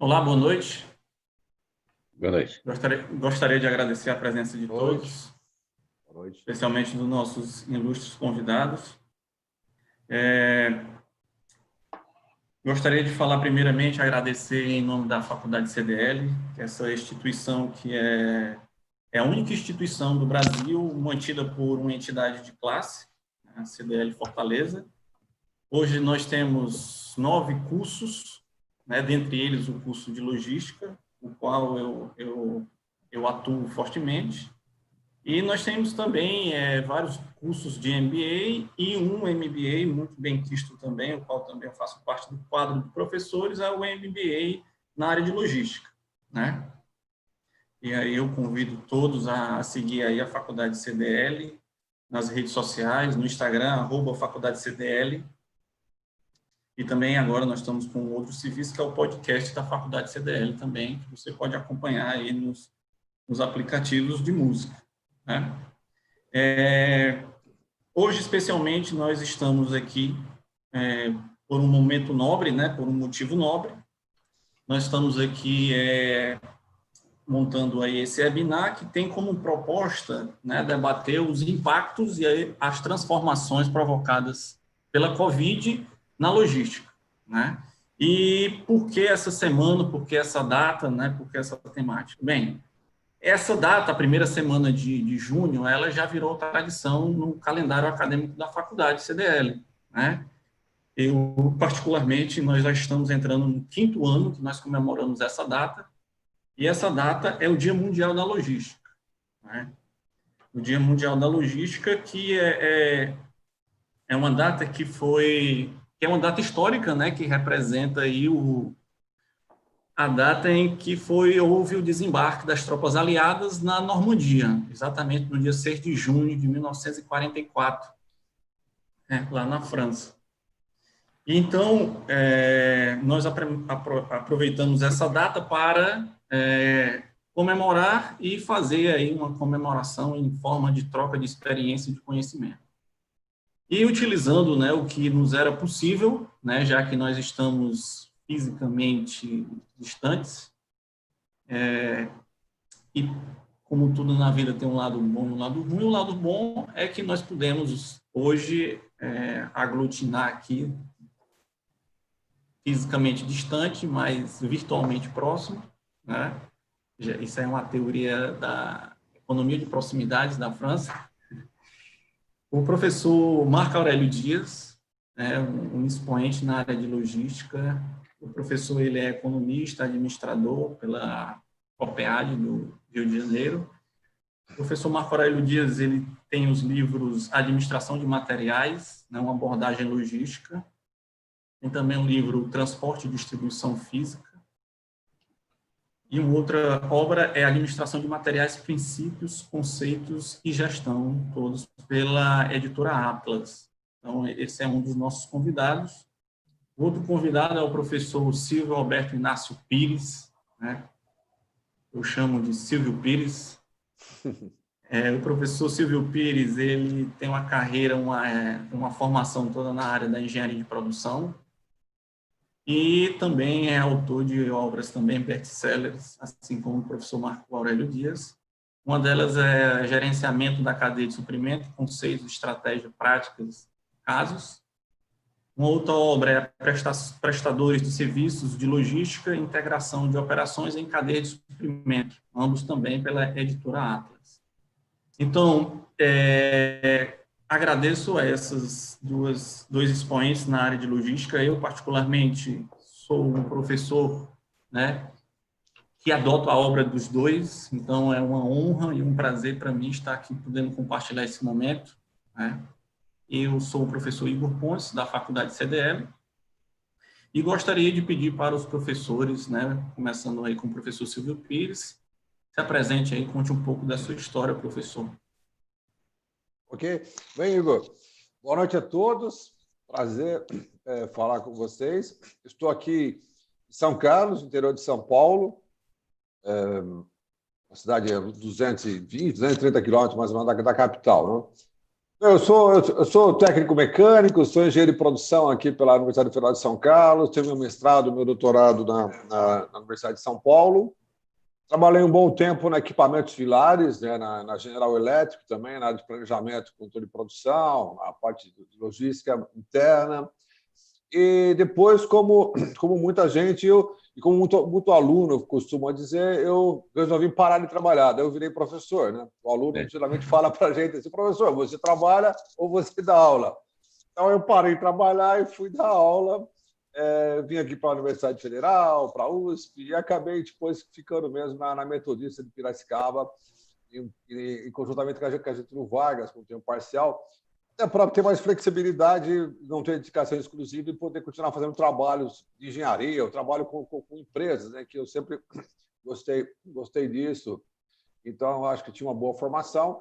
Olá, boa noite. Boa noite. Gostaria de agradecer a presença de Boa noite. todos, Boa noite. especialmente dos nossos ilustres convidados. Gostaria de falar primeiramente, agradecer em nome da Faculdade CDL, que é essa instituição que é a única instituição do Brasil mantida por uma entidade de classe, a CDL Fortaleza. Hoje nós temos 9 cursos, né, dentre eles o curso de logística, o qual eu atuo fortemente. E nós temos também vários cursos de MBA e um MBA muito bem quisto também, o qual também eu faço parte do quadro de professores, é o MBA na área de logística, né? E aí eu convido todos a seguir aí a Faculdade CDL nas redes sociais, no Instagram, @Faculdade CDL. E também agora nós estamos com outro serviço, que é o podcast da Faculdade CDL também, que você pode acompanhar aí nos aplicativos de música, né? Hoje, especialmente, nós estamos aqui por um momento nobre, né, por um motivo nobre. Nós estamos aqui montando aí esse webinar que tem como proposta, né, debater os impactos e as transformações provocadas pela Covid na logística, né? E por que essa semana, por que essa data, né, por que essa temática? Bem, essa data, a primeira semana de junho, ela já virou tradição no calendário acadêmico da faculdade CDL, né? Eu, particularmente, nós já estamos entrando no 5º ano que nós comemoramos essa data, e essa data é o Dia Mundial da Logística, né? O Dia Mundial da Logística, que é uma data que é uma data histórica, né? Que representa aí a data em que houve o desembarque das tropas aliadas na Normandia, exatamente no dia 6 de junho de 1944, né, lá na França. Então, nós aproveitamos essa data para comemorar e fazer aí uma comemoração em forma de troca de experiência e de conhecimento. E utilizando, né, o que nos era possível, né, já que nós estamos fisicamente distantes, e como tudo na vida tem um lado bom e um lado ruim, o lado bom é que nós pudemos hoje aglutinar aqui fisicamente distante, mas virtualmente próximo, né? Isso é uma teoria da economia de proximidades da França. O professor Marco Aurélio Dias, né, um expoente na área de logística. O professor ele é economista, administrador pela COPEAD do Rio de Janeiro. O professor Marco Aurélio Dias ele tem os livros Administração de Materiais, né, uma abordagem logística. Tem também o livro Transporte e Distribuição Física. E uma outra obra é Administração de Materiais, Princípios, Conceitos e Gestão, todos pela editora Atlas. Então, esse é um dos nossos convidados. O outro convidado é o professor Silvio Alberto Inácio Pires, né? Eu chamo de Silvio Pires. O professor Silvio Pires, ele tem uma carreira, uma formação toda na área da engenharia de produção, e também é autor de obras também best-sellers, assim como o professor Marco Aurélio Dias. Uma delas é Gerenciamento da Cadeia de Suprimento, Conceitos, Estratégia, Práticas, Casos. Uma outra obra é Prestadores de Serviços de Logística e Integração de Operações em Cadeia de Suprimento, ambos também pela editora Atlas. Então, agradeço a essas dois expoentes na área de logística. Eu, particularmente, sou um professor, né, que adoto a obra dos dois, então é uma honra e um prazer para mim estar aqui podendo compartilhar esse momento, né? Eu sou o professor Igor Pontes, da Faculdade CDL, e gostaria de pedir para os professores, né, começando aí com o professor Silvio Pires, se apresente aí, conte um pouco da sua história, professor. Ok? Bem, Igor, boa noite a todos. Prazer falar com vocês. Estou aqui em São Carlos, interior de São Paulo. A cidade é 220, 230 quilômetros mais ou menos da capital, não? Eu sou técnico mecânico, sou engenheiro de produção aqui pela Universidade Federal de São Carlos, tenho meu mestrado, meu doutorado na Universidade de São Paulo. Trabalhei um bom tempo na equipamentos filares, né, na General Electric também, na área de planejamento, controle de produção, na parte de logística interna. E depois, como muita gente, e como muito aluno costuma dizer, eu resolvi parar de trabalhar. Daí eu virei professor. Né? O aluno geralmente fala para a gente assim, professor, você trabalha ou você dá aula? Então, eu parei de trabalhar e fui dar aula. Vim aqui para a Universidade Federal, para a USP, e acabei depois ficando mesmo na Metodista de Piracicaba, conjuntamente com a Getúlio Vargas, com o tempo parcial, para ter mais flexibilidade, não ter dedicação exclusiva e poder continuar fazendo trabalhos de engenharia, eu trabalho com empresas, né, que eu sempre gostei disso. Então, eu acho que tinha uma boa formação.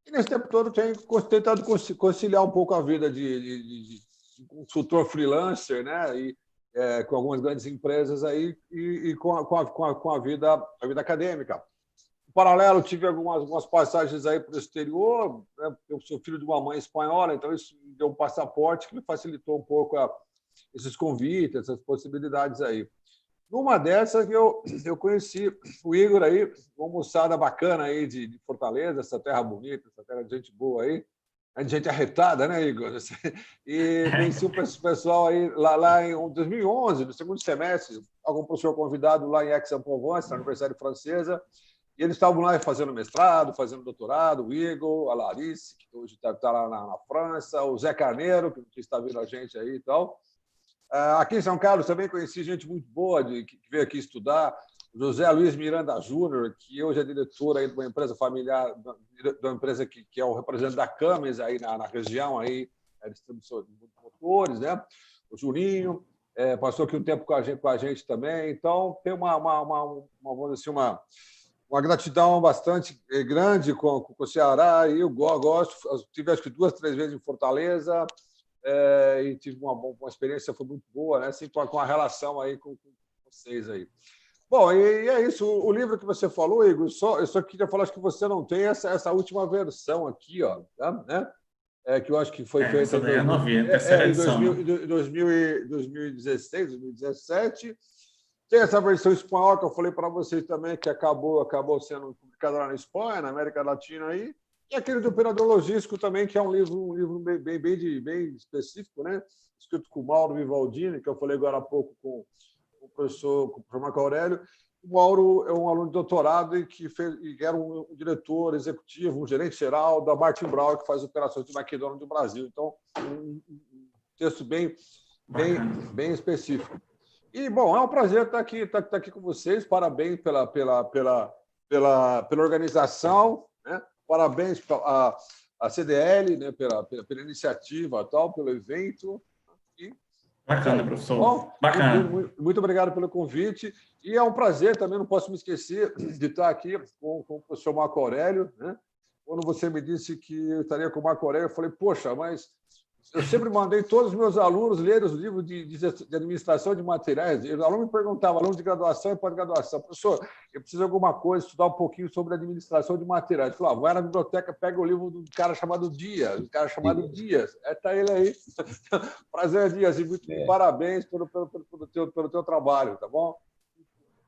E nesse tempo todo, tenho tentado conciliar um pouco a vida de consultor freelancer, né, com algumas grandes empresas aí, e com a vida acadêmica. Paralelo, tive algumas passagens aí para o exterior. Né? Eu sou filho de uma mãe espanhola, então isso me deu um passaporte que me facilitou um pouco esses convites, essas possibilidades aí. Numa dessas, eu conheci o Igor aí, uma moçada bacana aí de Fortaleza, essa terra bonita, essa terra de gente boa aí, de gente arretada, né, Igor? E conheci o pessoal aí lá em 2011, no segundo semestre, algum professor convidado lá em Aix-en-Provence, na Universidade Francesa. E eles estavam lá fazendo mestrado, fazendo doutorado, o Igor, a Larisse, que hoje está lá na França, o Zé Carneiro, que está vendo a gente aí e tal. Aqui em São Carlos também conheci gente muito boa que veio aqui estudar. O José Luiz Miranda Júnior, que hoje é diretor aí de uma empresa familiar, de uma empresa que é o representante da Cummins aí na região, aí, distribuição de motores, né? O Julinho, passou aqui um tempo com a gente também. Então, tem vamos dizer assim, uma gratidão bastante grande com o Ceará, e eu gosto. Tive acho que 2, 3 vezes em Fortaleza, e tive uma experiência, foi muito boa, né? Assim, com a relação aí com vocês aí. Bom, e é isso. O livro que você falou, Igor, eu só queria falar, acho que você não tem essa última versão aqui, ó, né? Que eu acho que foi feita essa daí é novinha, terceira edição. Em 2016, 2017. Tem essa versão espanhola que eu falei para vocês também, que acabou sendo publicada lá na Espanha, na América Latina aí. E aquele do Operador Logístico também, que é um livro bem específico, né? Escrito com o Mauro Vivaldini, que eu falei agora há pouco com o professor Marco Aurélio. O Mauro é um aluno de doutorado e que era um diretor executivo, um gerente geral da Martin Brown, que faz operações de McDonald's do Brasil. Então, um texto bem específico. E, bom, é um prazer estar aqui com vocês. Parabéns pela organização, né? Parabéns à CDL, né? pela iniciativa, pelo evento. Bacana, professor. Bom, bacana. Muito obrigado pelo convite. E é um prazer também, não posso me esquecer de estar aqui com o professor Marco Aurélio. Né? Quando você me disse que eu estaria com o Marco Aurélio, eu falei, poxa, mas eu sempre mandei todos os meus alunos ler os livros de administração de materiais. O aluno me perguntava, aluno de graduação e pós-graduação, professor, eu preciso de alguma coisa, estudar um pouquinho sobre administração de materiais. Eu falei, vai na biblioteca, pega o livro do cara chamado Dias, Está ele aí. Prazer, Dias, e muito parabéns pelo teu trabalho, tá bom?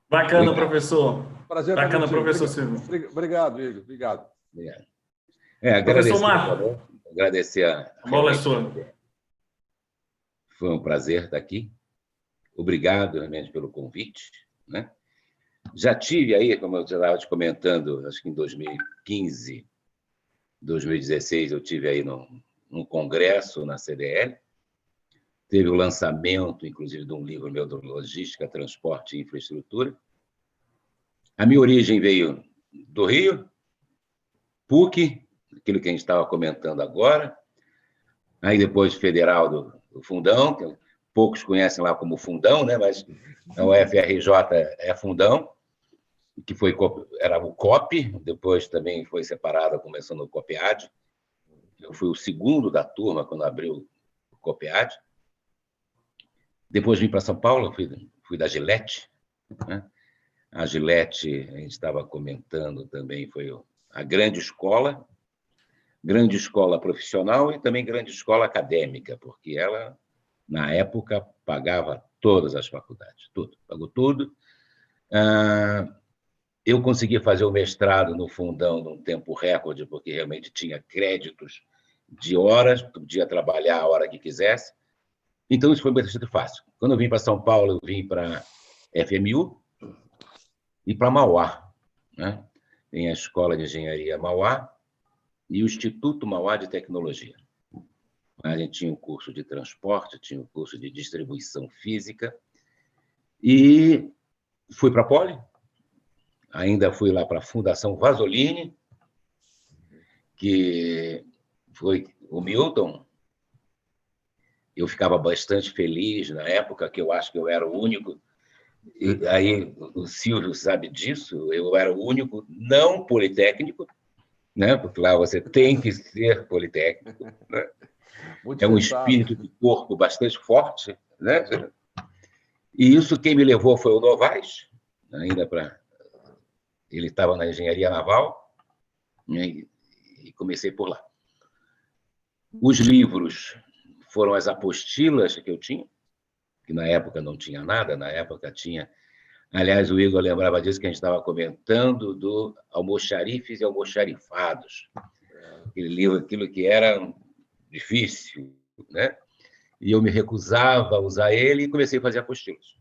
Bacana, professor. Prazer. Bacana, professor Silvio. Obrigado, Igor. Obrigado. Professor Marco. Agradecer a bola é sua. Foi um prazer estar aqui. Obrigado, realmente, pelo convite. Né? Já tive aí, como eu estava te comentando, acho que em 2015, 2016, eu tive aí num congresso na CDL. Teve o lançamento, inclusive, de um livro meu de Logística, Transporte e Infraestrutura. A minha origem veio do Rio, PUC, aquilo que a gente estava comentando agora. Aí depois Federal do Fundão, que poucos conhecem lá como Fundão, né? Mas a UFRJ é Fundão, que era o COP, depois também foi separada, começando o COPEAD. Eu fui o segundo da turma quando abriu o COPEAD. Depois vim para São Paulo, fui da Gillette. Né? A Gillette, a gente estava comentando também, foi a grande escola. grande escola profissional e também grande escola acadêmica, porque ela, na época, pagava todas as faculdades, tudo, pagou tudo. Eu consegui fazer o mestrado no Fundão num tempo recorde, porque realmente tinha créditos de horas, podia trabalhar a hora que quisesse. Então, isso foi bastante fácil. Quando eu vim para São Paulo, eu vim para FMU e para Mauá, né? Tem a Escola de Engenharia Mauá e o Instituto Mauá de Tecnologia. A gente tinha um curso de transporte, tinha um curso de distribuição física e fui para a Poli. Ainda fui lá para a Fundação Vasolini, que foi o Milton. Eu ficava bastante feliz na época, que eu acho que eu era o único. Aí o Silvio sabe disso, eu era o único não politécnico, né? Porque lá você tem que ser politécnico, né? É um espírito de corpo bastante forte, né? E isso quem me levou foi o Novaes, ainda para... Ele estava na engenharia naval, né? E comecei por lá. Os livros foram as apostilas que eu tinha, que na época não tinha nada, na época tinha... Aliás, o Igor lembrava disso que a gente estava comentando, do Almoxarifes e Almoxarifados. Aquele livro, aquilo que era difícil, né? E eu me recusava a usar ele e comecei a fazer apostilas.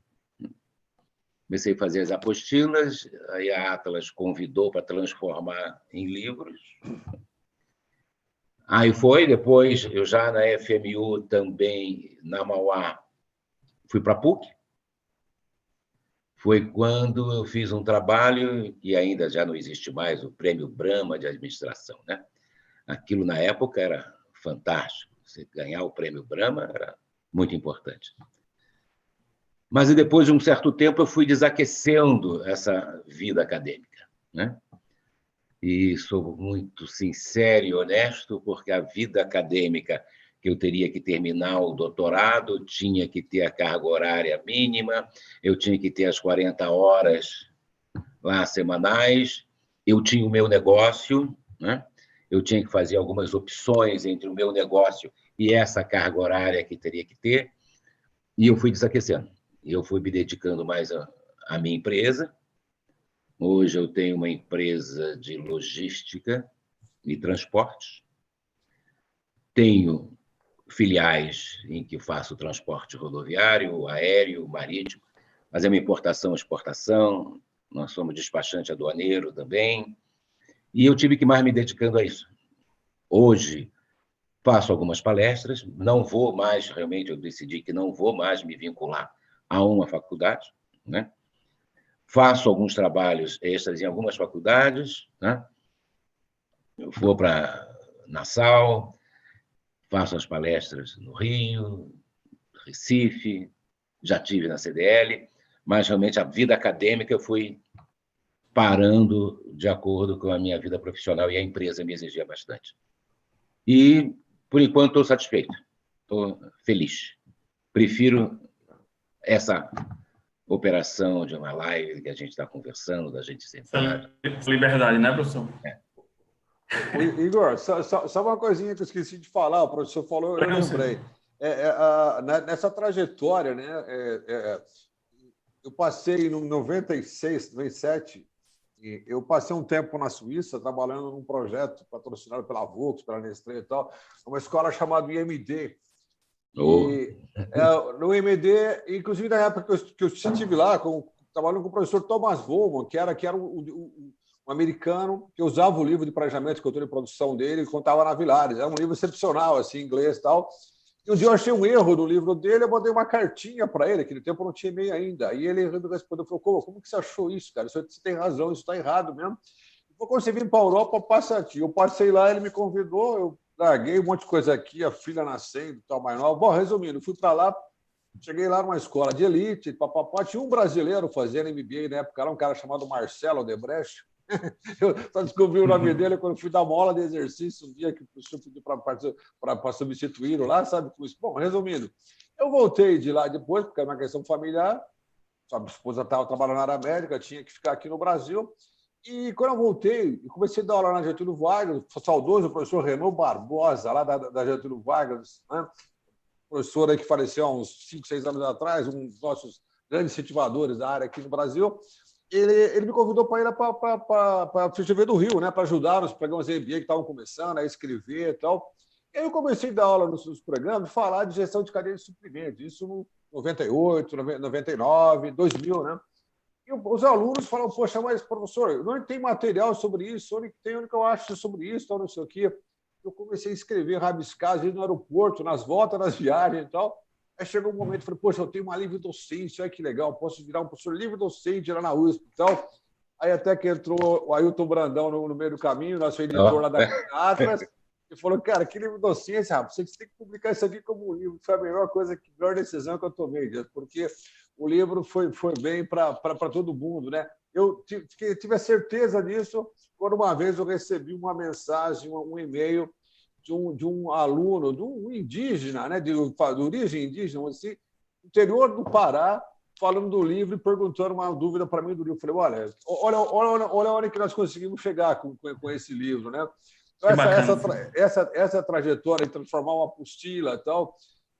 Comecei a fazer as apostilas, aí a Atlas convidou para transformar em livros. Aí foi, depois, eu já na FMU também, na Mauá, fui para a PUC. Foi quando eu fiz um trabalho, que ainda já não existe mais, o Prêmio Brahma de Administração, né? Aquilo, na época, era fantástico. Você ganhar o Prêmio Brahma era muito importante. Mas, depois de um certo tempo, eu fui desaquecendo essa vida acadêmica, né? E sou muito sincero e honesto, porque a vida acadêmica, que eu teria que terminar o doutorado, tinha que ter a carga horária mínima, eu tinha que ter as 40 horas lá semanais, eu tinha o meu negócio, né? Eu tinha que fazer algumas opções entre o meu negócio e essa carga horária que teria que ter, e eu fui desaquecendo. Eu fui me dedicando mais à minha empresa. Hoje eu tenho uma empresa de logística e transportes. Tenho filiais em que faço transporte rodoviário, aéreo, marítimo, fazemos importação e exportação, nós somos despachante aduaneiro também, e eu tive que mais me dedicando a isso. Hoje faço algumas palestras, não vou mais, realmente eu decidi que não vou mais me vincular a uma faculdade, né? Faço alguns trabalhos extras em algumas faculdades, né? Eu vou para Nassau, faço as palestras no Rio, Recife, já tive na CDL, mas realmente a vida acadêmica eu fui parando de acordo com a minha vida profissional e a empresa me exigia bastante. E, por enquanto, estou satisfeito, estou feliz. Prefiro essa operação de uma live que a gente está conversando, da gente sentar. Essa liberdade, né, professor? É. Igor, só uma coisinha que eu esqueci de falar, o professor falou, eu lembrei. Nessa trajetória, né, eu passei em 96, 97, eu passei um tempo na Suíça trabalhando num projeto patrocinado pela Volks, pela Nestlé e tal, uma escola chamada IMD. No IMD, inclusive na época que eu estive lá, trabalhando com o professor Thomas Volman, que era um americano que usava o livro de planejamento e controle de produção dele e contava na Vilares. Era um livro excepcional, assim, em inglês e tal. E um dia eu achei um erro no livro dele, eu mandei uma cartinha para ele, que no tempo eu não tinha e-mail ainda. E ele respondeu, falou, como que você achou isso, cara? Você tem razão, isso está errado mesmo. Quando você vir para a Europa, passa aqui. Eu passei lá, ele me convidou, eu larguei um monte de coisa aqui, a filha nascendo, tal, mais nova. Bom, resumindo, fui para lá, cheguei lá numa escola de elite, papapá, tinha um brasileiro fazendo MBA na época, era um cara chamado Marcelo Odebrecht. Eu só descobri o nome dele quando fui dar uma aula de exercício um dia que o professor pediu para substituí-lo lá, sabe? Bom, resumindo, eu voltei de lá depois, porque era uma questão familiar, a minha esposa estava trabalhando na área médica, tinha que ficar aqui no Brasil. E quando eu voltei, comecei a dar aula na Getúlio Vargas, saudoso professor Renaud Barbosa, lá da Getúlio Vargas, né? Professor aí que faleceu há uns 5, 6 anos atrás, um dos nossos grandes incentivadores da área aqui no Brasil. Ele me convidou para ir para a FGV do Rio, né? Para ajudar nos programas de MBA que estavam começando a escrever e tal. E aí eu comecei a dar aula nos programas, falar de gestão de cadeia de suprimentos, isso em 98, 99, 2000, né? E os alunos falam, poxa, mas, professor, não tem material sobre isso, onde que eu acho sobre isso, tal, não sei o quê. Eu comecei a escrever, rabiscar, às vezes no aeroporto, nas voltas, nas viagens e tal. Aí chegou um momento, falei, poxa, eu tenho uma livre docência, olha que legal, posso virar um professor livre docente lá na USP e tal. Aí até que entrou o Ailton Brandão no meio do caminho, nosso editor lá da Atlas, e falou, cara, que livre docência, rapaz, você tem que publicar isso aqui como um livro. Foi a melhor decisão que eu tomei, porque o livro foi bem para todo mundo, né? Eu tive a certeza disso quando uma vez eu recebi uma mensagem, um e-mail de um aluno, de um indígena, né? de origem indígena, assim, interior do Pará, falando do livro e perguntando uma dúvida para mim do livro. Eu falei, olha onde que nós conseguimos chegar com esse livro, né? Então, essa trajetória de transformar uma apostila e tal,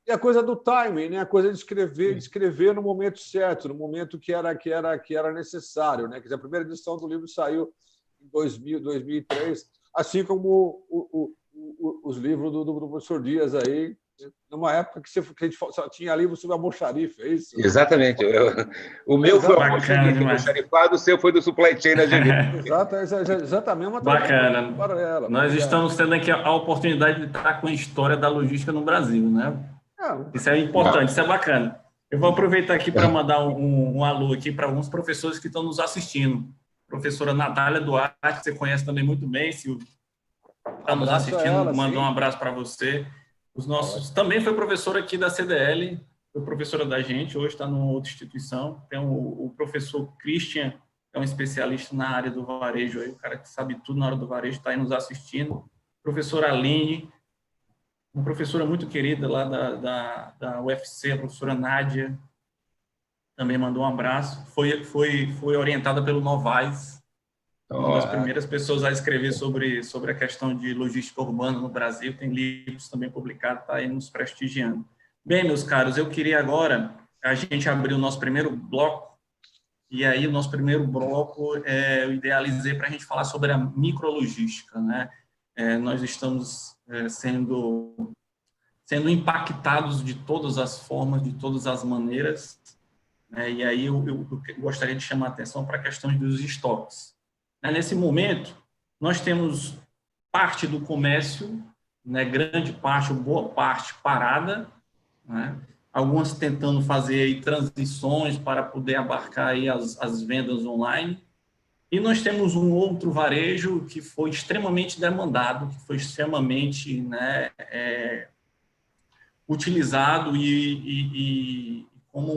e a coisa do timing, né? A coisa de escrever no momento certo, no momento que era necessário, né? Quer dizer, a primeira edição do livro saiu em 2003, assim como os livros do professor Dias aí, numa época que a gente só tinha livro sobre almoxarife, é isso? Exatamente. O meu foi o almoxarifado, o seu foi do supply chain da GV. Exatamente. Uma bacana. Paralela. Nós estamos tendo aqui a oportunidade de estar com a história da logística no Brasil, né? Isso é importante, isso é bacana. Eu vou aproveitar aqui para mandar um alô aqui para alguns professores que estão nos assistindo. Professora Natália Duarte, que você conhece também muito bem, Silvio, está nos assistindo, mandou um abraço para você. Os nossos também foi professora aqui da CDL, foi professora da gente, hoje está numa outra instituição. Tem o professor Christian, que é um especialista na área do varejo, aí, o cara que sabe tudo na área do varejo, está aí nos assistindo. Professora Aline, uma professora muito querida lá da UFC, a professora Nádia, também mandou um abraço. Foi orientada pelo Novaes, uma das primeiras pessoas a escrever sobre a questão de logística urbana no Brasil. Tem livros também publicados, está aí nos prestigiando. Bem, meus caros, eu queria agora a gente abrir o nosso primeiro bloco, e aí o nosso primeiro bloco eu idealizei para a gente falar sobre a micrologística, né? Nós estamos sendo impactados de todas as formas, de todas as maneiras, né? E aí eu gostaria de chamar a atenção para a questão dos estoques. Nesse momento, nós temos parte do comércio, né, grande parte, ou boa parte, parada, né? Algumas tentando fazer aí transições para poder abarcar aí as vendas online. E nós temos um outro varejo que foi extremamente demandado, que foi extremamente, né, utilizado e como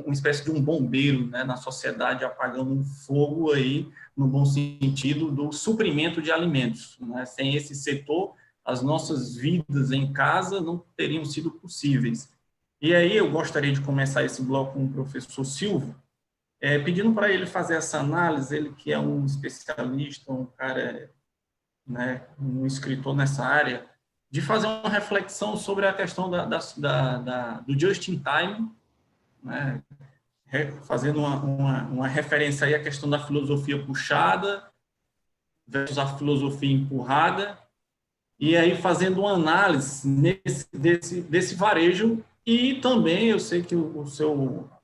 uma espécie de um bombeiro, né, na sociedade, apagando um fogo aí, no bom sentido, do suprimento de alimentos, né? Sem esse setor, as nossas vidas em casa não teriam sido possíveis. E aí eu gostaria de começar esse bloco com o professor Silvio, pedindo para ele fazer essa análise, ele que é um especialista, um cara, né, um escritor nessa área, de fazer uma reflexão sobre a questão do just-in-time, né, fazendo uma referência aí à questão da filosofia puxada versus a filosofia empurrada, e aí fazendo uma análise desse varejo, e também eu sei que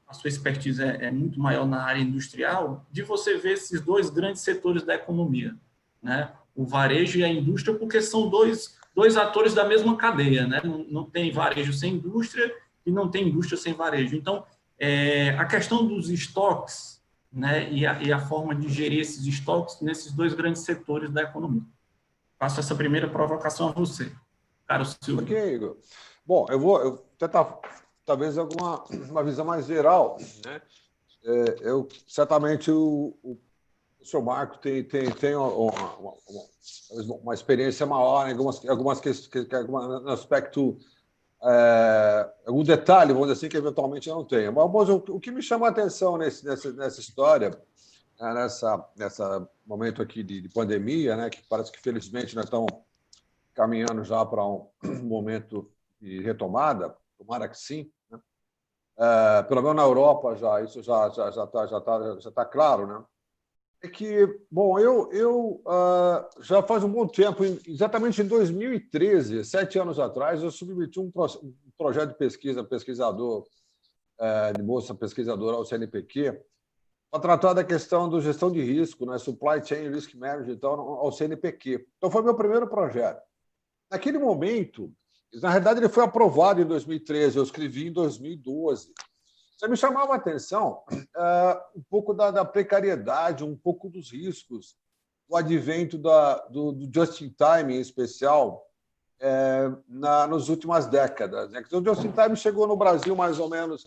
a sua expertise é muito maior na área industrial, de você ver esses dois grandes setores da economia, né? O varejo e a indústria, porque são dois atores da mesma cadeia, né? Não tem varejo sem indústria e não tem indústria sem varejo. Então, a questão dos estoques, né, e a forma de gerir esses estoques nesses dois grandes setores da economia. Faço essa primeira provocação a você, caro Silvio. Ok, Igor. Bom, eu vou tentar, talvez, uma visão mais geral, né? Certamente o senhor Marco tem uma experiência maior em algumas questões, no aspecto, algum detalhe, vamos dizer assim, que eventualmente não tenha. Mas o que me chama a atenção nessa história nessa momento aqui de pandemia, né, que parece que, felizmente, nós estamos caminhando já para um momento de retomada, tomara que sim, né? Pelo menos na Europa já isso já tá claro, né? É que, bom, eu já faz um bom tempo, exatamente em 2013, 7 anos atrás, eu submeti um projeto de pesquisador, de moça pesquisadora ao CNPq, para tratar da questão da gestão de risco, né, Supply Chain Risk Management, então, ao CNPq. Então, foi meu primeiro projeto. Naquele momento, na realidade, ele foi aprovado em 2013, eu escrevi em 2012. Isso me chamava a atenção um pouco da precariedade, um pouco dos riscos, o advento do just-in-time, em especial, nas últimas décadas, né? Então, o just-in-time chegou no Brasil mais ou menos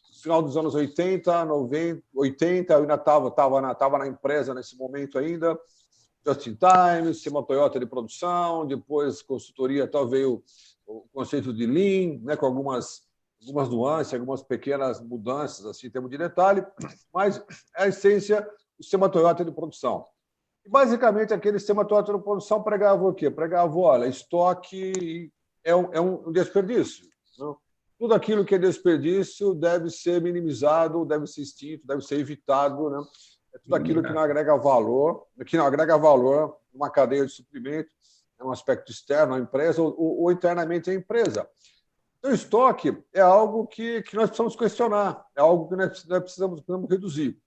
no final dos anos 80, 90, 80, eu ainda estava na empresa nesse momento ainda, just-in-time, sistema Toyota de produção, depois consultoria, tal, veio o conceito de Lean, né, com algumas nuances, algumas pequenas mudanças assim, em termos de detalhe, mas a essência do sistema Toyota de produção. E, basicamente, aquele sistema Toyota de produção pregava o quê? Pregava, olha, estoque é um desperdício. Não? Tudo aquilo que é desperdício deve ser minimizado, deve ser extinto, deve ser evitado, né? É tudo aquilo que não agrega valor, numa cadeia de suprimento, é um aspecto externo à empresa ou internamente à empresa. Então, o estoque é algo que nós precisamos questionar, é algo que nós precisamos reduzir.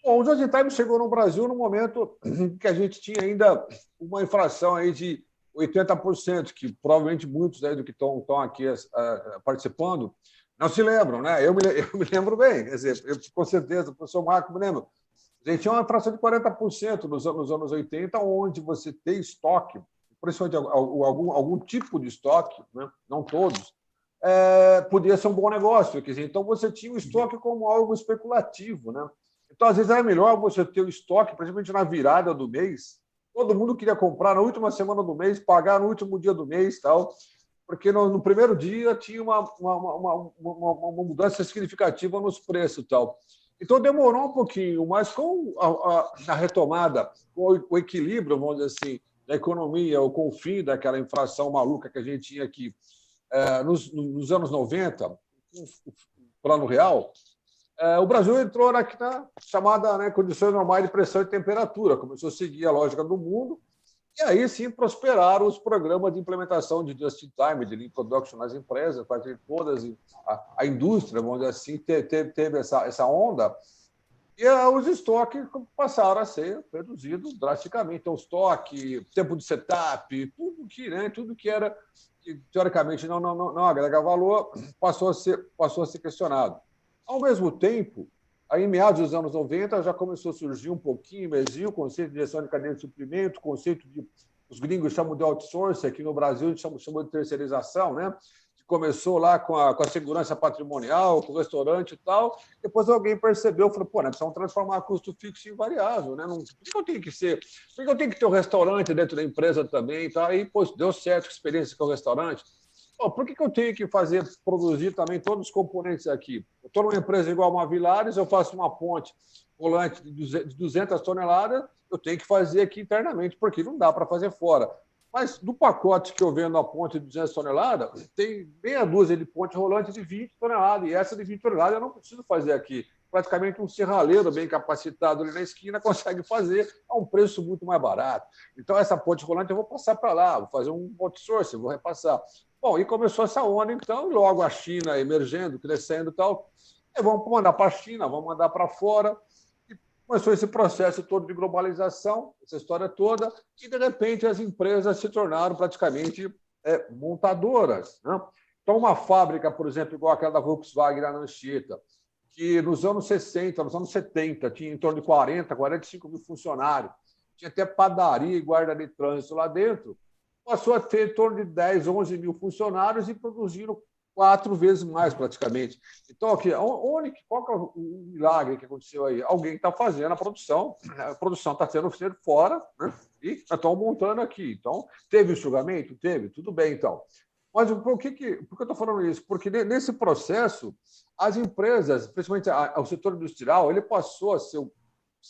Bom, o just-in-time chegou no Brasil no momento em que a gente tinha ainda uma inflação aí de 80%, que provavelmente muitos aí do que estão aqui participando não se lembram, né? Eu me lembro bem, quer dizer, com certeza, o professor Marco me lembra. A gente tinha uma inflação de 40% nos anos 80, onde você tem estoque, principalmente algum tipo de estoque, né? Não todos, podia ser um bom negócio. Quer dizer, então, você tinha o estoque como algo especulativo, né? Então, às vezes, era melhor você ter o estoque, principalmente na virada do mês. Todo mundo queria comprar na última semana do mês, pagar no último dia do mês, tal, porque no primeiro dia tinha uma mudança significativa nos preços, tal. Então, demorou um pouquinho, mas com a retomada, com o equilíbrio, vamos dizer assim, da economia, ou com o fim daquela inflação maluca que a gente tinha aqui nos anos 90, o Plano Real, o Brasil entrou na chamada, né, condições normais de pressão e temperatura, começou a seguir a lógica do mundo, e aí sim prosperaram os programas de implementação de just-in-time, de lean production nas empresas, todas a indústria, vamos dizer assim, teve essa onda, e os estoques passaram a ser reduzidos drasticamente. Então, o estoque, tempo de setup, tudo que era, que teoricamente não agrega valor, passou a ser questionado. Ao mesmo tempo, aí, em meados dos anos 90, já começou a surgir um pouquinho, emergiu o conceito de gestão de cadeia de suprimento, o conceito os gringos chamam de outsourcing, aqui no Brasil a gente chamou de terceirização, né? Que começou lá com a segurança patrimonial, com o restaurante e tal. Depois alguém percebeu, falou, nós precisamos transformar custo fixo em variável, né? Por que eu tenho que ter um restaurante dentro da empresa também? Tá? Aí, deu certo a experiência com o restaurante. Por que eu tenho que produzir também todos os componentes aqui? Eu estou numa empresa igual a uma Villares, eu faço uma ponte rolante de 200 toneladas, eu tenho que fazer aqui internamente, porque não dá para fazer fora. Mas do pacote que eu vendo a ponte de 200 toneladas, tem meia dúzia de ponte rolante de 20 toneladas, e essa de 20 toneladas eu não preciso fazer aqui. Praticamente um serralheiro bem capacitado ali na esquina consegue fazer a um preço muito mais barato. Então, essa ponte rolante eu vou passar para lá, vou fazer um outsourcing, vou repassar. Bom, e começou essa onda, então, e logo a China emergendo, crescendo e tal. Vamos mandar para a China, vamos mandar para fora. E começou esse processo todo de globalização, essa história toda, e, de repente, as empresas se tornaram praticamente montadoras, né? Então, uma fábrica, por exemplo, igual aquela da Volkswagen na Anchieta, que nos anos 60, nos anos 70, tinha em torno de 45 mil funcionários, tinha até padaria e guarda de trânsito lá dentro, passou a ter em torno de 10, 11 mil funcionários e produzindo 4 vezes mais, praticamente. Então, aqui, qual que é o milagre que aconteceu aí? Alguém está fazendo a produção está sendo feita fora, né? E nós estamos montando aqui. Então, teve enxugamento? Teve, tudo bem, então. Mas por que eu estou falando isso? Porque nesse processo, as empresas, principalmente o setor industrial, ele passou a ser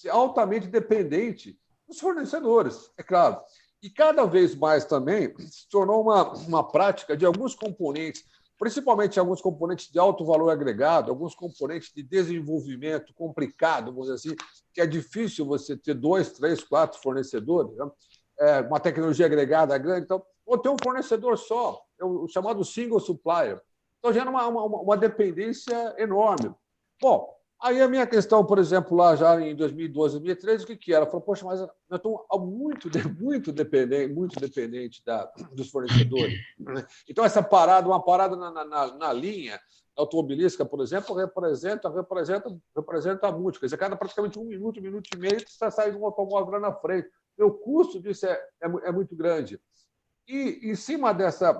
altamente dependente dos fornecedores, é claro. E cada vez mais também se tornou uma prática de alguns componentes, principalmente alguns componentes de alto valor agregado, alguns componentes de desenvolvimento complicado, vamos dizer assim, que é difícil você ter 2, 3, 4 fornecedores, né? Uma tecnologia agregada grande, então, ou ter um fornecedor só, o chamado single supplier. Então, gera uma dependência enorme. Bom, aí a minha questão, por exemplo, lá já em 2012, 2013, o que era? Falou, poxa, mas nós estamos muito dependente dos fornecedores. Né? Então, essa parada, uma parada na linha automobilística, por exemplo, representa muito. Quer dizer, cada praticamente 1 minuto, 1 minuto e meio, você está saindo um automóvel lá na frente. O custo disso é muito grande. E, em cima dessa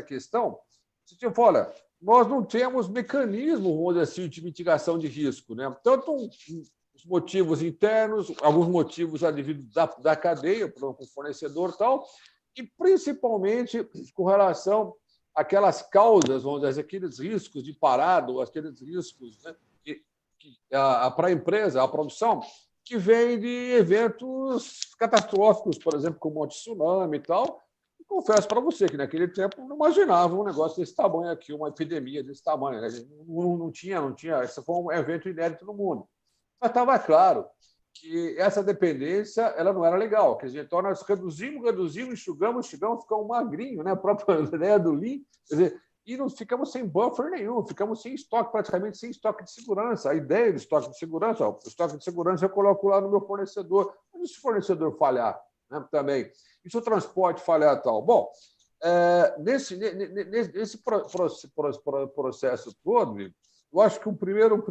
questão, você tipo, olha, nós não temos mecanismo, vamos dizer assim, de mitigação de risco, né? Tanto os motivos internos, alguns motivos advindos da cadeia, para o fornecedor e tal, e principalmente com relação àquelas causas, vamos dizer, aqueles riscos de parado, aqueles riscos, né, para a empresa, a produção, que vem de eventos catastróficos, por exemplo, como o tsunami e tal. E confesso para você que, naquele tempo, não imaginava um negócio desse tamanho aqui, uma epidemia desse tamanho. Né? Não tinha. Esse foi um evento inédito no mundo. Mas estava claro que essa dependência ela não era legal. Quer dizer, então, nós reduzimos, enxugamos, ficamos magrinho, né? A própria ideia do Lean. Quer dizer, e não ficamos sem buffer nenhum, ficamos sem estoque, praticamente sem estoque de segurança. A ideia de estoque de segurança, o estoque de segurança eu coloco lá no meu fornecedor. Mas e se o fornecedor falhar, né, também? E se o transporte falhar tal? Bom, nesse processo todo, eu acho que um primeiro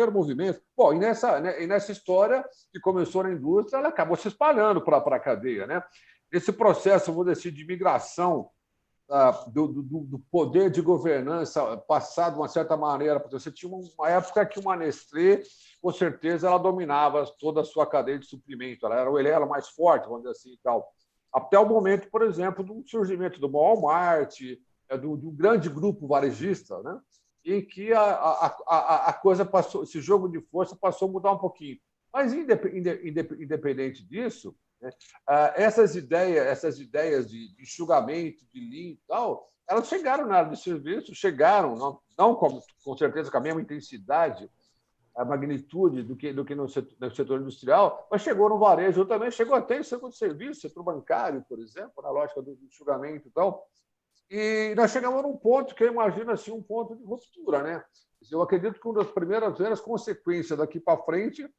movimento... Bom, e nessa história que começou na indústria, ela acabou se espalhando para a cadeia. Né? Esse processo, vou dizer, de migração do poder de governança passado de uma certa maneira. Você tinha uma época que uma Nestlé, com certeza, ela dominava toda a sua cadeia de suprimento. Ela era mais forte, vamos dizer assim, e tal. Até o momento, por exemplo, do surgimento do Walmart, do grande grupo varejista, né? Em que a coisa passou, esse jogo de força passou a mudar um pouquinho. Mas, independente disso, né, essas ideias de enxugamento, de Lean e tal, elas chegaram na área de serviço, não com certeza com a mesma intensidade, a magnitude do que no setor industrial, mas chegou no varejo também, chegou até no setor de serviço, setor bancário, por exemplo, na lógica do enxugamento e tal. E nós chegamos num ponto que eu imagino assim, um ponto de ruptura. Né? Eu acredito que uma das primeiras consequências daqui para frente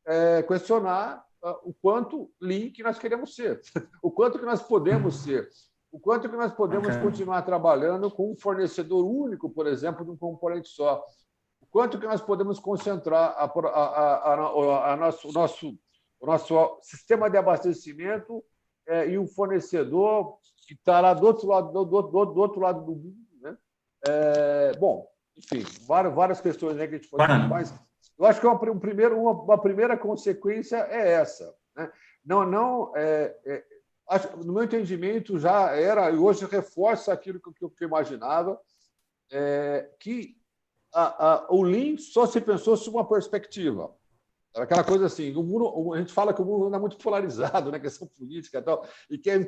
é questionar o quanto Lean que nós queremos ser, o quanto que nós podemos ser, o quanto que nós podemos continuar trabalhando com um fornecedor único, por exemplo, de um componente só, o quanto que nós podemos concentrar o nosso sistema de abastecimento e um fornecedor que está lá do outro lado do mundo. Né? Bom, enfim, várias questões, né, que a gente pode falar, mas eu acho que uma primeira consequência é essa. Né? No meu entendimento, já era, e hoje reforça aquilo que eu imaginava, que o Lean só se pensou sob uma perspectiva. Aquela coisa assim, a gente fala que o mundo anda muito polarizado, né, questão política e tal, e que é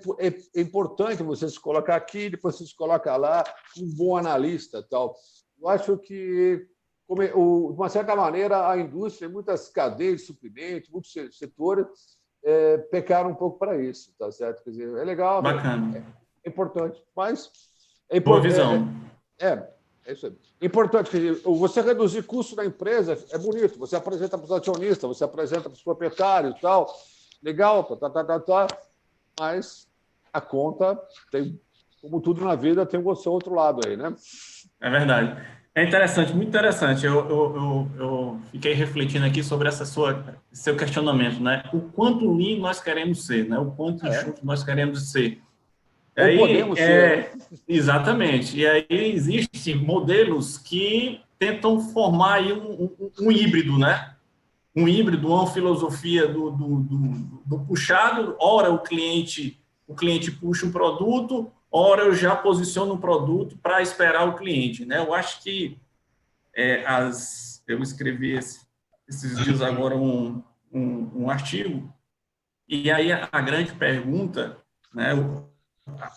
importante você se colocar aqui, depois você se coloca lá, um bom analista e tal. Eu acho que, de uma certa maneira, a indústria, muitas cadeias de suprimento, muitos setores pecaram um pouco para isso, tá certo? Quer dizer, é legal, bacana. É importante, mas... Boa visão. É isso aí. Importante, quer dizer, você reduzir custo da empresa é bonito. Você apresenta para os acionistas, você apresenta para os proprietários e tal. Legal, mas a conta tem, como tudo na vida, tem o seu outro lado aí, né? É verdade. É interessante, muito interessante. Eu fiquei refletindo aqui sobre seu questionamento, né? O quanto Lean nós queremos ser, né? O quanto junto nós queremos ser. Ou podemos ser. Exatamente. E aí existem modelos que tentam formar aí um híbrido, né? Um híbrido, uma filosofia do puxado. Ora o cliente puxa um produto, ora eu já posiciono um produto para esperar o cliente, né? Eu acho que eu escrevi esses dias agora um artigo, e aí a grande pergunta, né,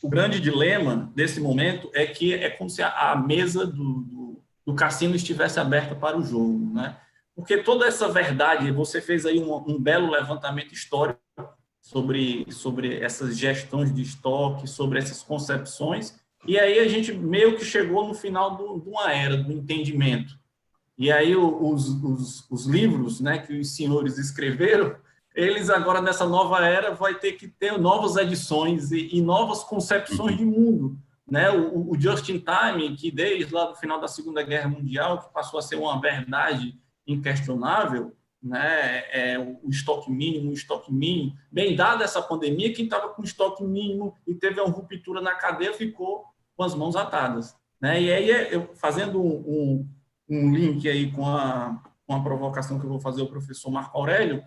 o grande dilema desse momento é que é como se a mesa do cassino estivesse aberta para o jogo, né? Porque toda essa verdade, você fez aí um belo levantamento histórico sobre essas gestões de estoque, sobre essas concepções, e aí a gente meio que chegou no final de uma era do entendimento. E aí os livros, né, que os senhores escreveram, eles agora nessa nova era vai ter que ter novas edições e novas concepções de mundo, né? O Just in Time, que desde lá do final da Segunda Guerra Mundial, que passou a ser uma verdade inquestionável, né? O estoque mínimo, bem dada essa pandemia, quem estava com estoque mínimo e teve uma ruptura na cadeia ficou com as mãos atadas, né? E aí eu fazendo um link aí com a provocação que eu vou fazer ao professor Marco Aurélio,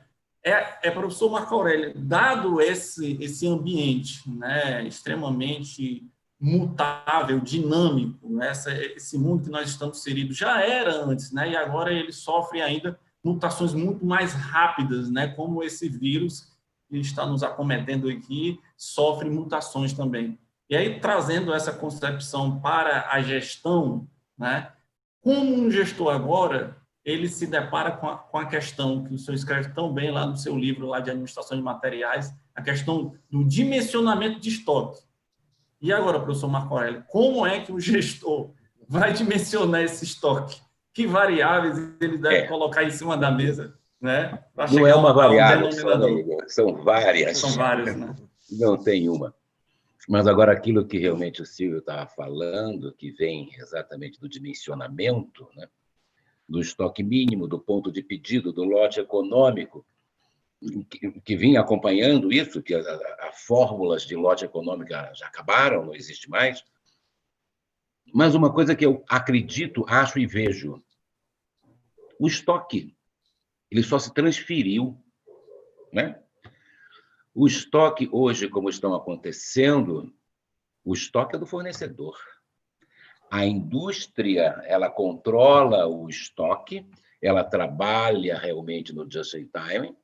professor Marco Aurélio, dado esse ambiente, né, extremamente mutável, dinâmico, né, esse mundo que nós estamos inseridos já era antes, né, e agora ele sofre ainda mutações muito mais rápidas, né, como esse vírus que está nos acometendo aqui sofre mutações também. E aí, trazendo essa concepção para a gestão, né, como um gestor agora ele se depara com a questão que o senhor escreve tão bem lá no seu livro lá de administração de materiais, a questão do dimensionamento de estoque. E agora, professor Marco Aurélio, como é que o gestor vai dimensionar esse estoque? Que variáveis ele deve colocar em cima da mesa, né, para Não é chegar uma a um variável só, né, denominador? Igor? São várias. São vários, né? Não tem uma. Mas agora aquilo que realmente o Silvio estava falando, que vem exatamente do dimensionamento, né, do estoque mínimo, do ponto de pedido, do lote econômico, que vinha acompanhando isso, que as fórmulas de lote econômico já acabaram, não existe mais. Mas uma coisa que eu acredito, acho e vejo, o estoque, ele só se transferiu, né? O estoque hoje, como estão acontecendo, o estoque é do fornecedor. A indústria, ela controla o estoque, ela trabalha realmente no just in time,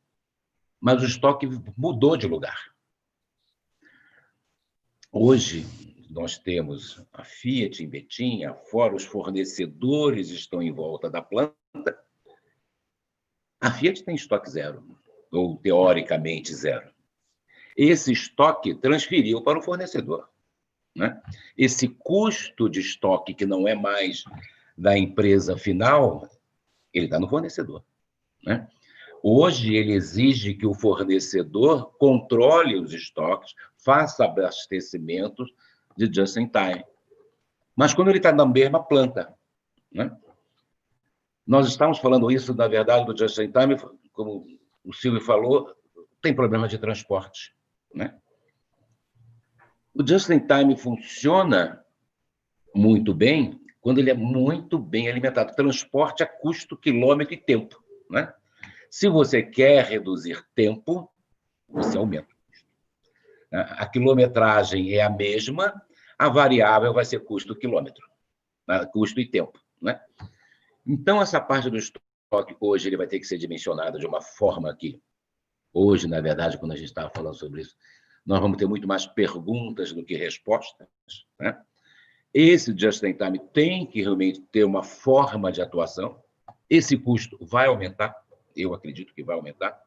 mas o estoque mudou de lugar. Hoje, nós temos a Fiat em Betim, fora os fornecedores estão em volta da planta. A Fiat tem estoque zero, ou teoricamente zero. Esse estoque transferiu para o fornecedor, né? Esse custo de estoque, que não é mais da empresa final, ele está no fornecedor, né? Hoje, ele exige que o fornecedor controle os estoques, faça abastecimentos de just in time. Mas quando ele está na mesma planta, né? Nós estamos falando isso, na verdade, do just in time, como o Silvio falou, tem problema de transporte, né? O just in time funciona muito bem quando ele é muito bem alimentado. Transporte a custo, quilômetro e tempo, né? Se você quer reduzir tempo, você aumenta o custo. A quilometragem é a mesma, a variável vai ser custo-quilômetro, né? Custo e tempo, né? Então, essa parte do estoque, hoje, ele vai ter que ser dimensionado de uma forma que, hoje, na verdade, quando a gente estava falando sobre isso, nós vamos ter muito mais perguntas do que respostas, né? Esse just in time tem que realmente ter uma forma de atuação. Esse custo vai aumentar, eu acredito que vai aumentar.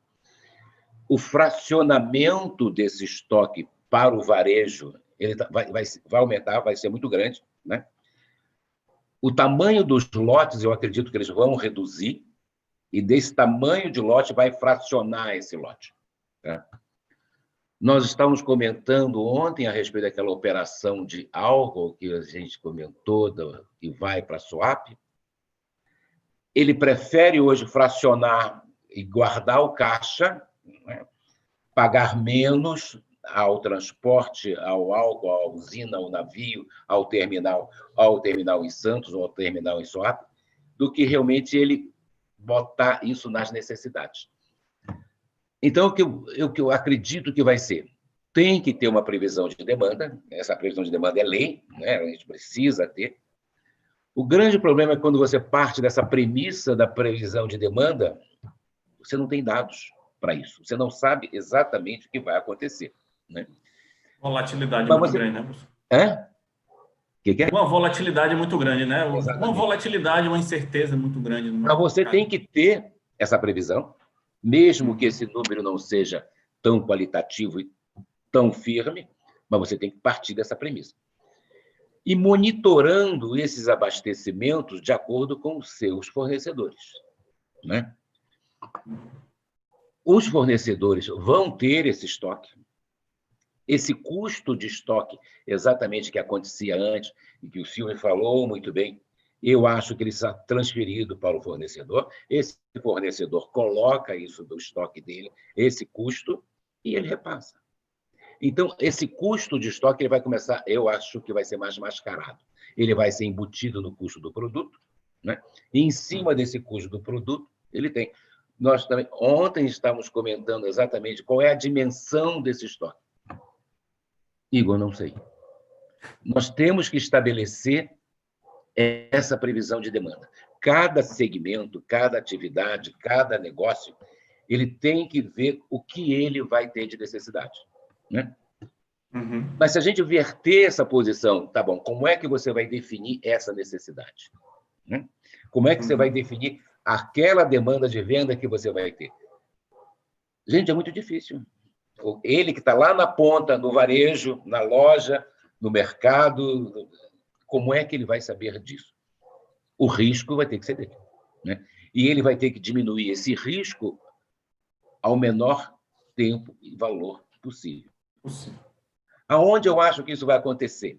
O fracionamento desse estoque para o varejo ele vai aumentar, vai ser muito grande, né? O tamanho dos lotes, eu acredito que eles vão reduzir, e desse tamanho de lote vai fracionar esse lote, né? Nós estávamos comentando ontem a respeito daquela operação de álcool que a gente comentou, que vai para a swap. Ele prefere hoje fracionar e guardar o caixa, né? Pagar menos ao transporte, ao álcool, à usina, ao navio, ao terminal em Santos ou ao terminal em Swap, do que realmente ele botar isso nas necessidades. Então, o que eu acredito que vai ser? Tem que ter uma previsão de demanda, essa previsão de demanda é lei, né? A gente precisa ter. O grande problema é quando você parte dessa premissa da previsão de demanda Você não tem dados para isso. Você não sabe exatamente o que vai acontecer, né? Volatilidade Mas muito você... grande, né, professor? Hã? Que é? Uma volatilidade muito grande, né? Uma Exatamente. volatilidade, uma incerteza muito grande no Mas você mercado. tem que ter essa previsão, mesmo que esse número não seja tão qualitativo e tão firme, mas você tem que partir dessa premissa. E monitorando esses abastecimentos de acordo com os seus fornecedores, né? Os fornecedores vão ter esse estoque, esse custo de estoque, exatamente que acontecia antes, e que o Silvio falou muito bem, eu acho que ele está transferido para o fornecedor, esse fornecedor coloca isso do estoque dele, esse custo, e ele repassa. Então, esse custo de estoque ele vai começar, eu acho que vai ser mais mascarado. Ele vai ser embutido no custo do produto, né? E em cima desse custo do produto, ele tem. Nós também, ontem estávamos comentando exatamente qual é a dimensão desse estoque. Igor, não sei. Nós temos que estabelecer essa previsão de demanda. Cada segmento, cada atividade, cada negócio, ele tem que ver o que ele vai ter de necessidade, né? Mas se a gente verter essa posição, tá bom, como é que você vai definir essa necessidade, né? Como é que você vai definir aquela demanda de venda que você vai ter? Gente, é muito difícil. Ele que está lá na ponta, no varejo, na loja, no mercado, como é que ele vai saber disso? O risco vai ter que ser dele, né? E ele vai ter que diminuir esse risco ao menor tempo e valor possível. Aonde eu acho que isso vai acontecer?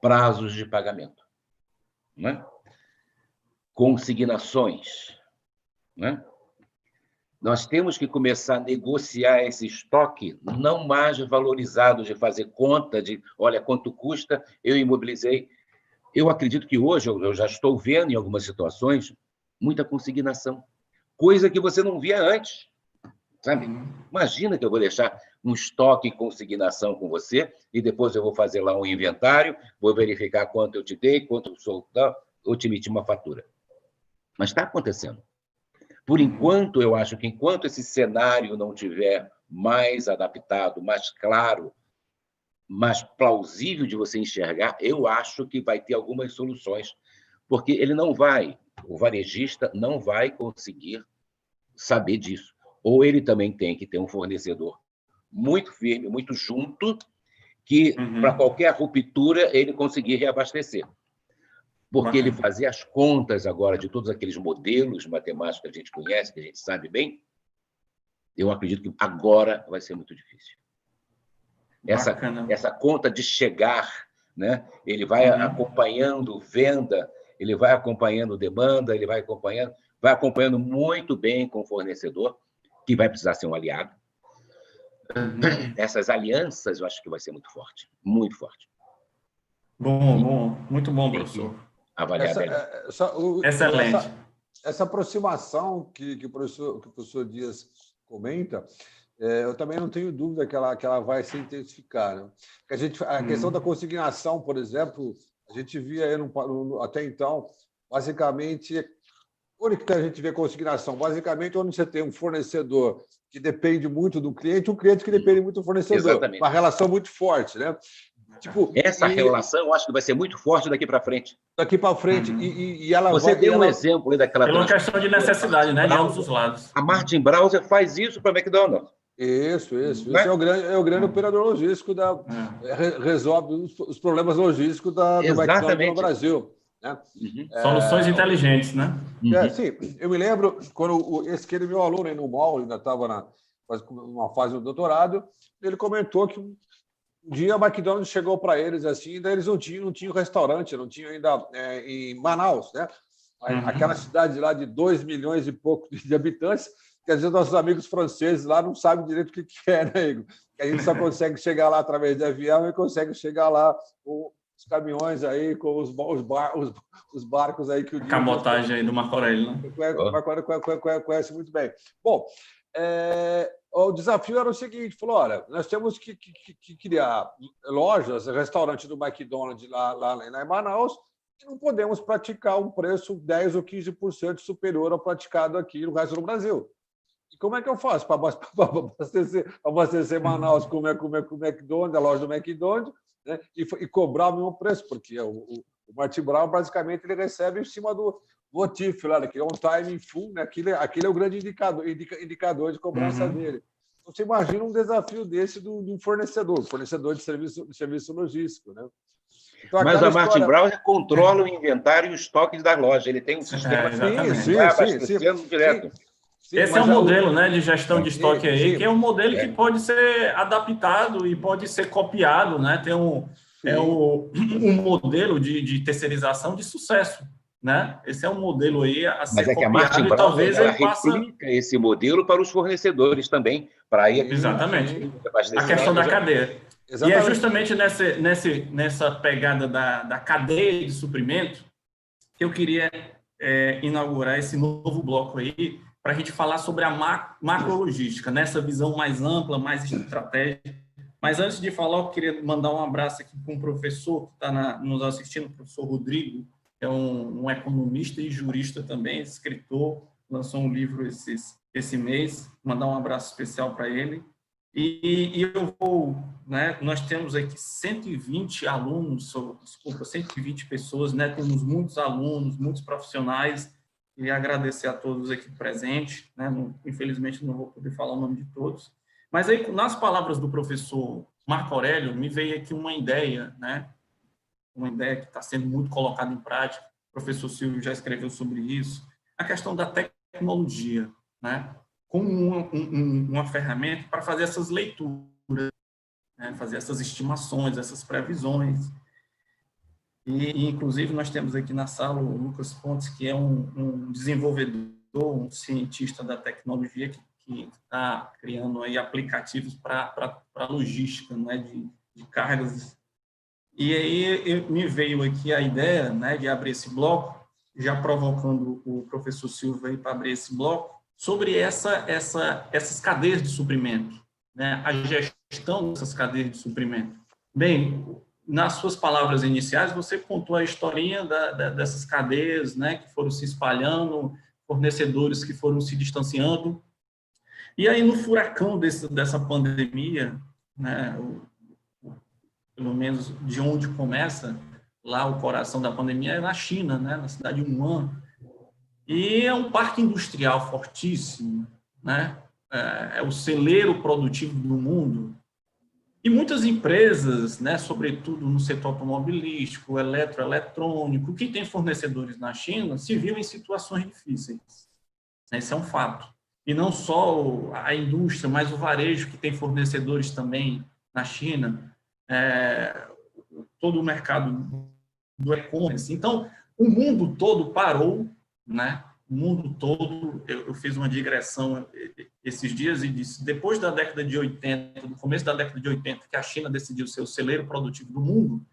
Prazos de pagamento, né? Consignações, né? Nós temos que começar a negociar esse estoque não mais valorizado, de fazer conta de, olha, quanto custa, eu imobilizei. Eu acredito que hoje, eu já estou vendo em algumas situações, muita consignação, coisa que você não via antes, sabe? Imagina que eu vou deixar um estoque em consignação com você e depois eu vou fazer lá um inventário, vou verificar quanto eu te dei, quanto eu sou, ou te emitir uma fatura. Mas está acontecendo. Por enquanto, eu acho que enquanto esse cenário não tiver mais adaptado, mais claro, mais plausível de você enxergar, eu acho que vai ter algumas soluções, porque ele não vai, o varejista não vai conseguir saber disso. Ou ele também tem que ter um fornecedor muito firme, muito junto, que para qualquer ruptura ele conseguir reabastecer. Porque ele fazer as contas agora de todos aqueles modelos matemáticos que a gente conhece, que a gente sabe bem, eu acredito que agora vai ser muito difícil. Essa conta de chegar, né? Ele vai acompanhando venda, ele vai acompanhando demanda, ele vai acompanhando muito bem com o fornecedor, que vai precisar ser um aliado. Essas alianças, eu acho que vai ser muito forte, muito forte. Bom, muito bom, professor. Avaliar Excelente. Essa aproximação que o professor Dias comenta, eu também não tenho dúvida que ela vai se intensificar, né? A questão da consignação, por exemplo, a gente via aí até então, basicamente, onde que a gente vê consignação? Basicamente, onde você tem um fornecedor que depende muito do cliente, um cliente que depende muito do fornecedor. Exatamente. Uma relação muito forte, né? Tipo, essa relação, eu acho que vai ser muito forte daqui para frente. Daqui para frente. E ela Você vai, deu um exemplo aí daquela... Pela questão de necessidade, né? De ambos os lados. A Martin Browser faz isso para a McDonald's. Isso. Esse é o grande operador logístico, resolve os problemas logísticos do McDonald's no Brasil. Né? Soluções inteligentes, né? Sim, eu me lembro, quando esse meu aluno aí no MOL, ainda estava numa fase do doutorado, ele comentou que um dia a McDonald's chegou para eles assim, daí eles não tinham restaurante, não tinham ainda em Manaus, né? Aquela cidade lá de 2 milhões e pouco de habitantes, que às vezes nossos amigos franceses lá não sabem direito o que é, né, Igor? A gente só consegue chegar lá através de avião e consegue chegar lá com os caminhões aí, com os barcos aí que o Dias... Cabotagem aí do Marco Aurélio, né? Conhece muito bem. Bom, o desafio era o seguinte, falou, olha, nós temos que criar lojas, restaurante do McDonald's lá em Manaus, e não podemos praticar um preço 10% ou 15% superior ao praticado aqui no resto do Brasil. E como é que eu faço para abastecer Manaus com o McDonald's, a loja do McDonald's, né, e cobrar o mesmo preço? Porque o Martin Brown, basicamente, ele recebe em cima do OTIF, lá, que é um time full, né? Aquilo é o grande indicador de cobrança dele. Então, você imagina um desafio desse de um fornecedor de serviço logístico, né? Então, mas a Martin Brown controla o inventário e os estoques da loja. Ele tem um sistema que vai abastecendo direto. Sim, esse é um modelo, né, de gestão de estoque aí, que é um modelo que pode ser adaptado e pode ser copiado, né? Tem um modelo de terceirização de sucesso, né? Esse é um modelo aí a ser copiado. Mas é que a Martin Brown, talvez ela replica esse modelo para os fornecedores também, para aí exatamente a questão da cadeia. Exatamente. E é justamente nessa pegada da cadeia de suprimento que eu queria inaugurar esse novo bloco aí, para a gente falar sobre a macrologística, nessa visão mais ampla, mais estratégica. Mas antes de falar, eu queria mandar um abraço aqui para um professor que está nos assistindo, o professor Rodrigo, que é um economista e jurista também, escritor, lançou um livro esse mês, mandar um abraço especial para ele. E eu vou, né, nós temos aqui 120 alunos, 120 pessoas, né, temos muitos alunos, muitos profissionais. Queria agradecer a todos aqui presentes, né? Infelizmente não vou poder falar o nome de todos, mas aí nas palavras do professor Marco Aurélio me veio aqui uma ideia, né? Uma ideia que está sendo muito colocada em prática. O professor Silvio já escreveu sobre isso, a questão da tecnologia, né? Como uma ferramenta para fazer essas leituras, né? Fazer essas estimações, essas previsões. E, inclusive, nós temos aqui na sala o Lucas Pontes, que é um desenvolvedor, um cientista da tecnologia que está criando aí aplicativos para logística, né, de cargas. E aí me veio aqui a ideia, né, de abrir esse bloco, já provocando o professor Silva aí para abrir esse bloco, sobre essas cadeias de suprimento, né, a gestão dessas cadeias de suprimento. Bem, nas suas palavras iniciais, você contou a historinha dessas cadeias, né, que foram se espalhando, fornecedores que foram se distanciando. E aí, no furacão dessa pandemia, né, pelo menos de onde começa, lá o coração da pandemia é na China, né, na cidade de Wuhan. E é um parque industrial fortíssimo, né, é o celeiro produtivo do mundo. E muitas empresas, né, sobretudo no setor automobilístico, eletrônico, que tem fornecedores na China, se viram em situações difíceis. Esse é um fato. E não só a indústria, mas o varejo, que tem fornecedores também na China, todo o mercado do e-commerce. Então, o mundo todo parou, né? O mundo todo, eu fiz uma digressão esses dias e disse, depois da década de 80, do começo da década de 80, que a China decidiu ser o celeiro produtivo do mundo,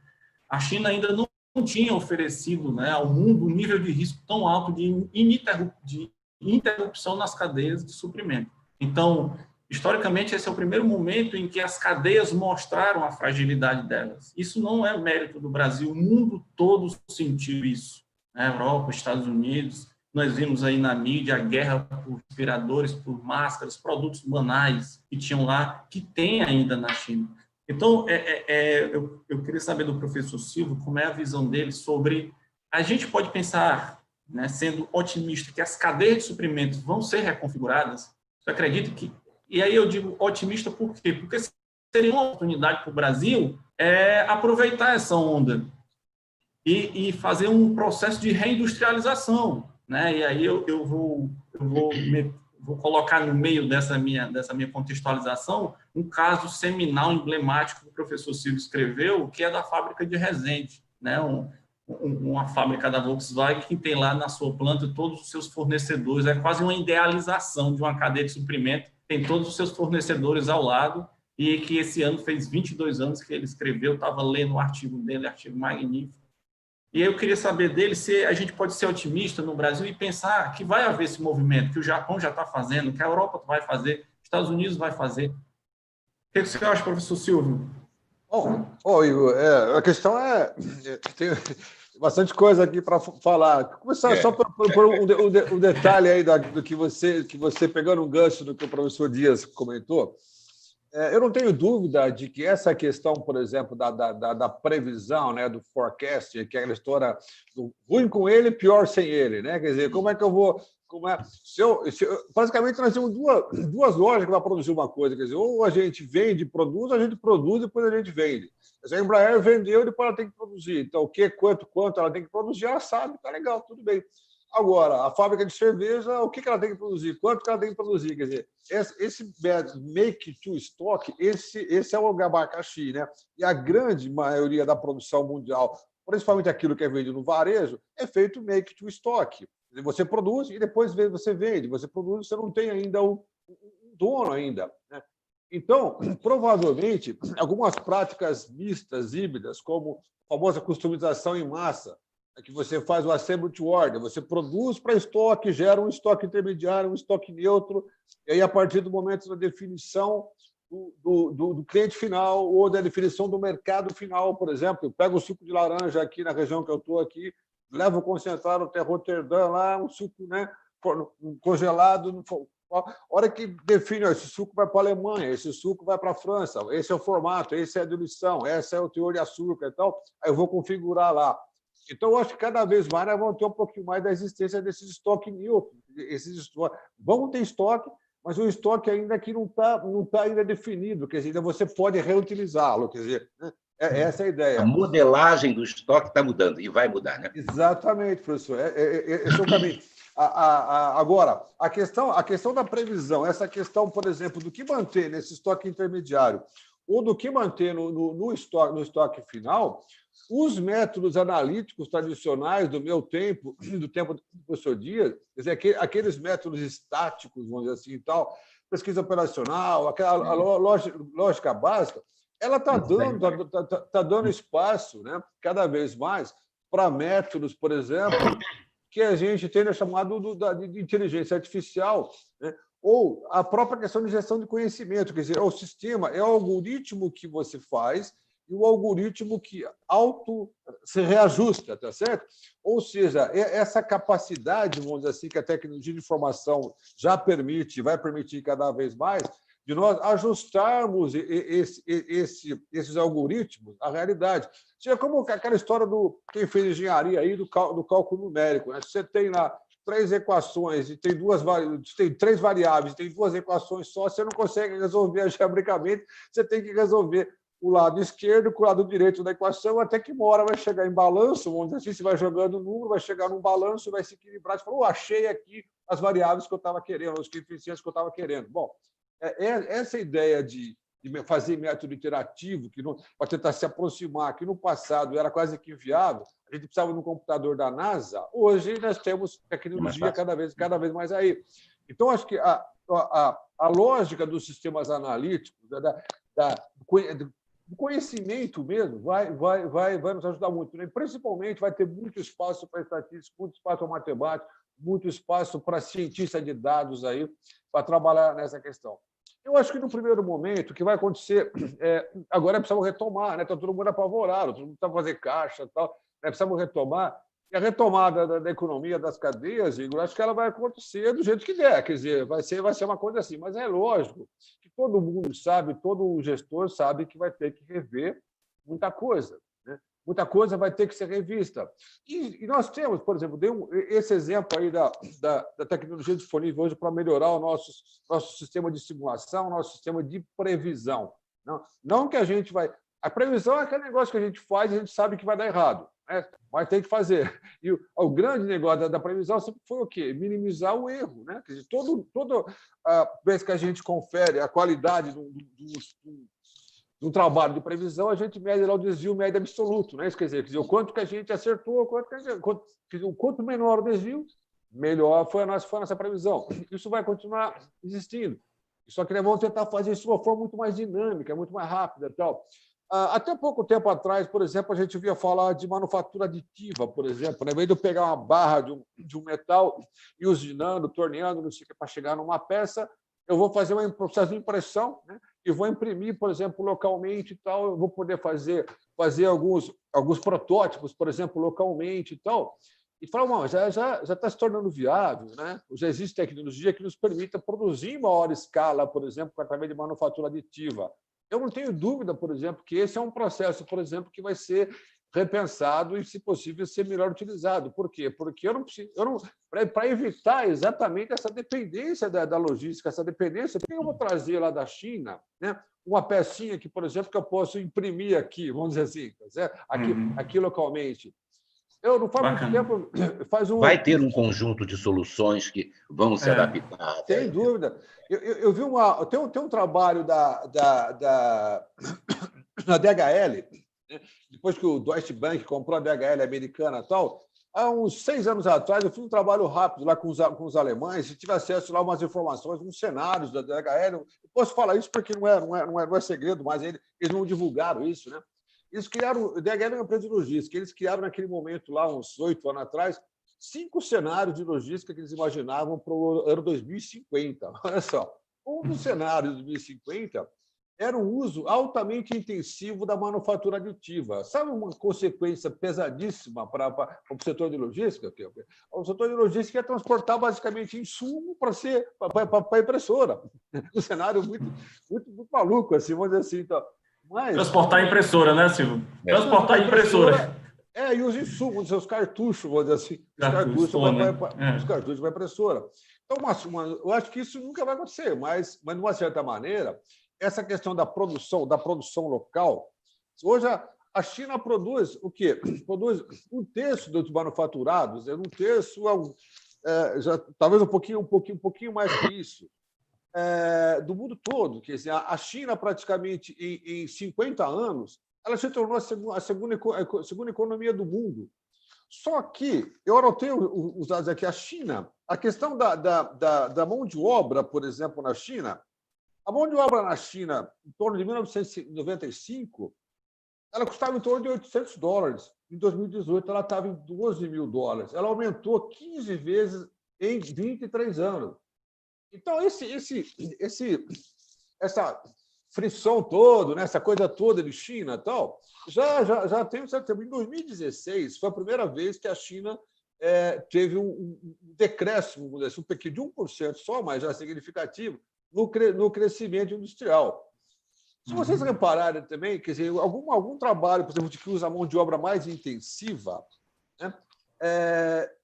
a China ainda não tinha oferecido, né, ao mundo um nível de risco tão alto de interrupção nas cadeias de suprimento. Então, historicamente, esse é o primeiro momento em que as cadeias mostraram a fragilidade delas. Isso não é mérito do Brasil, o mundo todo sentiu isso, né? Europa, Estados Unidos. Nós vimos aí na mídia a guerra por respiradores, por máscaras, produtos banais que tinham lá, que tem ainda na China. Então, eu queria saber do professor Silvio como é a visão dele sobre... A gente pode pensar, né, sendo otimista, que as cadeias de suprimentos vão ser reconfiguradas? Você acredita que... E aí eu digo otimista por quê? Porque seria uma oportunidade para o Brasil aproveitar essa onda e fazer um processo de reindustrialização, né? E aí eu vou colocar no meio dessa minha contextualização um caso seminal, emblemático que o professor Silvio escreveu, que é da fábrica de Resende, né? Uma fábrica da Volkswagen que tem lá na sua planta todos os seus fornecedores, é quase uma idealização de uma cadeia de suprimento, tem todos os seus fornecedores ao lado, e que esse ano fez 22 anos que ele escreveu, estava lendo o artigo dele, artigo magnífico. E aí eu queria saber dele se a gente pode ser otimista no Brasil e pensar que vai haver esse movimento, que o Japão já está fazendo, que a Europa vai fazer, os Estados Unidos vai fazer. O que você acha, professor Silvio? Bom, Igor, a questão Bastante coisa aqui para falar. Começar só por um detalhe aí do que você pegando um gancho do que o professor Dias comentou. Eu não tenho dúvida de que essa questão, por exemplo, da previsão, né, do forecast, que é aquela história do ruim com ele, pior sem ele, né? Quer dizer, como é que eu vou... basicamente, nós temos duas lógicas para produzir uma coisa. Quer dizer, ou a gente vende, produz, ou a gente produz, depois a gente vende. A Embraer vendeu, depois ela tem que produzir. Então, o que, quanto ela tem que produzir, ela sabe, tá legal, tudo bem. Agora, a fábrica de cerveja, o que ela tem que produzir? Quanto que ela tem que produzir? Quer dizer, esse make to stock, esse é o abacaxi, né? E a grande maioria da produção mundial, principalmente aquilo que é vendido no varejo, é feito make to stock. Você produz e depois você vende. Você produz, você não tem ainda um dono ainda, né? Então, provavelmente, algumas práticas mistas, híbridas, como a famosa customização em massa, que você faz o assembly to order, você produz para estoque, gera um estoque intermediário, um estoque neutro, e aí, a partir do momento da definição do cliente final ou da definição do mercado final, por exemplo, eu pego o suco de laranja aqui na região que eu estou aqui, levo o concentrado até Roterdã, lá, um suco, né, congelado. A hora que define, esse suco vai para a Alemanha, esse suco vai para a França, esse é o formato, esse é a diluição, esse é o teor de açúcar e tal, aí eu vou configurar lá. Então, eu acho que cada vez mais nós vamos ter um pouquinho mais da existência desses estoques neutros. Vamos ter estoque, mas o estoque ainda que não está ainda definido, quer dizer, ainda você pode reutilizá-lo. Quer dizer, né? Essa é a ideia. A modelagem do estoque está mudando e vai mudar, né? Exatamente, professor. Esse é o caminho. Agora, a questão da previsão, essa questão, por exemplo, do que manter nesse estoque intermediário ou do que manter no estoque final, os métodos analíticos tradicionais do meu tempo, do tempo do professor Dias, quer dizer, aqueles métodos estáticos, vamos dizer assim, e tal, pesquisa operacional, aquela lógica básica, ela está dando espaço, né, cada vez mais, para métodos, por exemplo, que a gente tem chamado de inteligência artificial, né, ou a própria questão de gestão de conhecimento, quer dizer, o sistema é o algoritmo que você faz e o algoritmo que se reajusta, tá certo? Ou seja, essa capacidade, vamos dizer assim, que a tecnologia de informação já permite, vai permitir cada vez mais, de nós ajustarmos esses algoritmos à realidade. Seja como aquela história do quem fez engenharia aí do cálculo numérico, né? Você tem lá 3 equações e tem 3 variáveis, tem 2 equações só, você não consegue resolver algebricamente, você tem que resolver o lado esquerdo com o lado direito da equação, até que uma hora vai chegar em balanço, vamos dizer assim, você vai jogando o número, vai chegar num balanço, vai se equilibrar, você fala, achei aqui as variáveis que eu estava querendo, os coeficientes que eu estava querendo. Bom, essa ideia de fazer método interativo, para tentar se aproximar, que no passado era quase que inviável, a gente precisava de um computador da NASA, hoje nós temos tecnologia cada vez mais aí. Então, acho que a lógica dos sistemas analíticos, do conhecimento mesmo, vai nos ajudar muito, né? Principalmente vai ter muito espaço para estatística, muito espaço para matemática, muito espaço para cientista de dados aí para trabalhar nessa questão. Eu acho que, no primeiro momento, o que vai acontecer agora precisamos retomar, né? Está todo mundo apavorado, todo mundo está fazendo caixa, tal, né? Precisamos retomar. E a retomada da economia das cadeias, Igor, acho que ela vai acontecer do jeito que der, quer dizer, vai ser uma coisa assim, mas é lógico que todo mundo sabe, todo gestor sabe que vai ter que rever muita coisa, né? Muita coisa vai ter que ser revista. E nós temos, por exemplo, esse exemplo aí da tecnologia disponível hoje para melhorar o nosso sistema de simulação, nosso sistema de previsão. Não que a gente vai... A previsão é aquele negócio que a gente faz e a gente sabe que vai dar errado, né? Mas tem que fazer. E o grande negócio da previsão sempre foi o quê? Minimizar o erro, né? Quer dizer, toda vez que a gente confere a qualidade do trabalho de previsão, a gente mede lá o desvio médio absoluto, né? Isso quer dizer, o quanto que a gente acertou, o quanto menor o desvio, melhor foi a nossa previsão. Isso vai continuar existindo. Só que nós vamos tentar fazer isso de uma forma muito mais dinâmica, muito mais rápida e tal. Até pouco tempo atrás, por exemplo, a gente via falar de manufatura aditiva, por exemplo, né? Em vez de eu pegar uma barra de um metal e usinando, torneando, não sei o que, para chegar numa peça, eu vou fazer um processo de impressão, né? E vou imprimir, por exemplo, localmente e tal, eu vou poder fazer fazer alguns protótipos, por exemplo, localmente e tal. E falar, já está se tornando viável, né? Já existe tecnologia que nos permita produzir em maior escala, por exemplo, através de manufatura aditiva. Eu não tenho dúvida, por exemplo, que esse é um processo, por exemplo, que vai ser repensado e, se possível, ser melhor utilizado. Por quê? Porque para evitar exatamente essa dependência da logística, essa dependência, por que eu vou trazer lá da China, né, uma pecinha que, por exemplo, que eu posso imprimir aqui, vamos dizer assim, aqui localmente? Eu não faz muito tempo. Vai ter um conjunto de soluções que vão se adaptar. Sem dúvida. Eu vi tem um trabalho da DHL, né? Depois que o Deutsche Bank comprou a DHL americana e tal, há uns 6 anos atrás, eu fiz um trabalho rápido lá com os alemães e tive acesso lá a umas informações, uns cenários da DHL. Eu posso falar isso porque não é segredo, mas eles não divulgaram isso, né? Eles criaram, o DHL é uma empresa de logística, eles criaram naquele momento, lá, uns 8 anos atrás, 5 cenários de logística que eles imaginavam para o ano 2050. Olha só, um dos cenários de 2050 era o uso altamente intensivo da manufatura aditiva. Sabe uma consequência pesadíssima para o setor de logística? O setor de logística ia transportar basicamente insumo para a impressora. Um cenário muito, muito, muito maluco, assim, vamos dizer assim. Então, transportar a impressora, né, Silvio? Transportar a impressora. E os insumos, os cartuchos, vamos dizer assim. Os cartuchos para a impressora. Então, eu acho que isso nunca vai acontecer, mas de uma certa maneira, essa questão da produção local, hoje a China produz o quê? Produz 1/3 dos manufaturados, 1/3, talvez um pouquinho mais que isso. Do mundo todo. Quer dizer, a China, praticamente, em 50 anos, ela se tornou a segunda economia do mundo. Só que, eu anotei os dados aqui, a China, a questão da mão de obra, por exemplo, na China, a mão de obra na China, em torno de 1995, ela custava em torno de $800. Em 2018, ela estava em $12.000. Ela aumentou 15 vezes em 23 anos. Então, essa frição toda, né, essa coisa toda de China e tal, já tem um certo tempo. Em 2016, foi a primeira vez que a China teve um decréscimo, vamos dizer assim, um pequeno de 1% só, mas já significativo, no crescimento industrial. Se vocês repararem também, quer dizer, algum trabalho, por exemplo, que usa a mão de obra mais intensiva, né,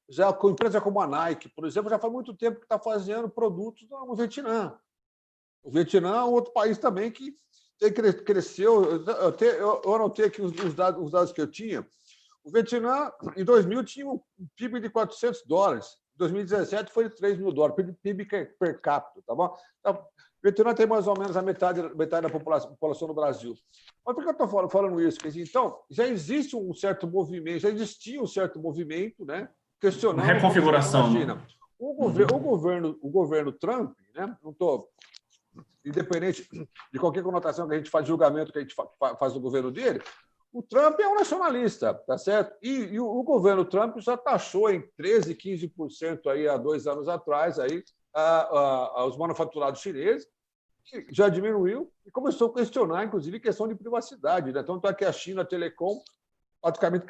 já com empresa como a Nike, por exemplo, já faz muito tempo que está fazendo produtos no Vietnã. O Vietnã é um outro país também que cresceu. Eu anotei aqui os dados que eu tinha. O Vietnã, em 2000, tinha um PIB de $400. Em 2017, foi de $3.000, PIB per capita. Tá bom? Então, o Vietnã tem mais ou menos a metade da população do Brasil. Mas por que eu estou falando isso? Então, já existe um certo movimento, já existia um certo movimento, né, questionando a reconfiguração. O governo Trump, né, não estou independente de qualquer conotação que a gente faz, julgamento que a gente faz do governo dele, o Trump é um nacionalista, tá certo? E o governo Trump já taxou em 13%, 15% aí há 2 anos atrás aí, os manufaturados chineses, que já diminuiu e começou a questionar, inclusive, questão de privacidade, né? Então, aqui a China Telecom praticamente